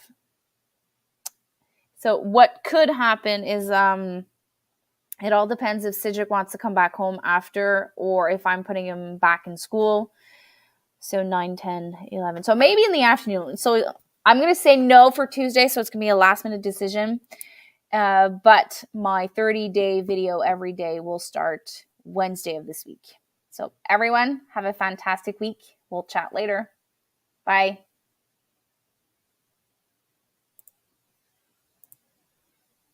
So what could happen is it all depends if Cedric wants to come back home after, or if I'm putting him back in school. So 9, 10, 11. So maybe in the afternoon. So I'm going to say no for Tuesday. So it's going to be a last minute decision. But my 30-day video every day will start Wednesday of this week. So everyone have a fantastic week. We'll chat later. Bye.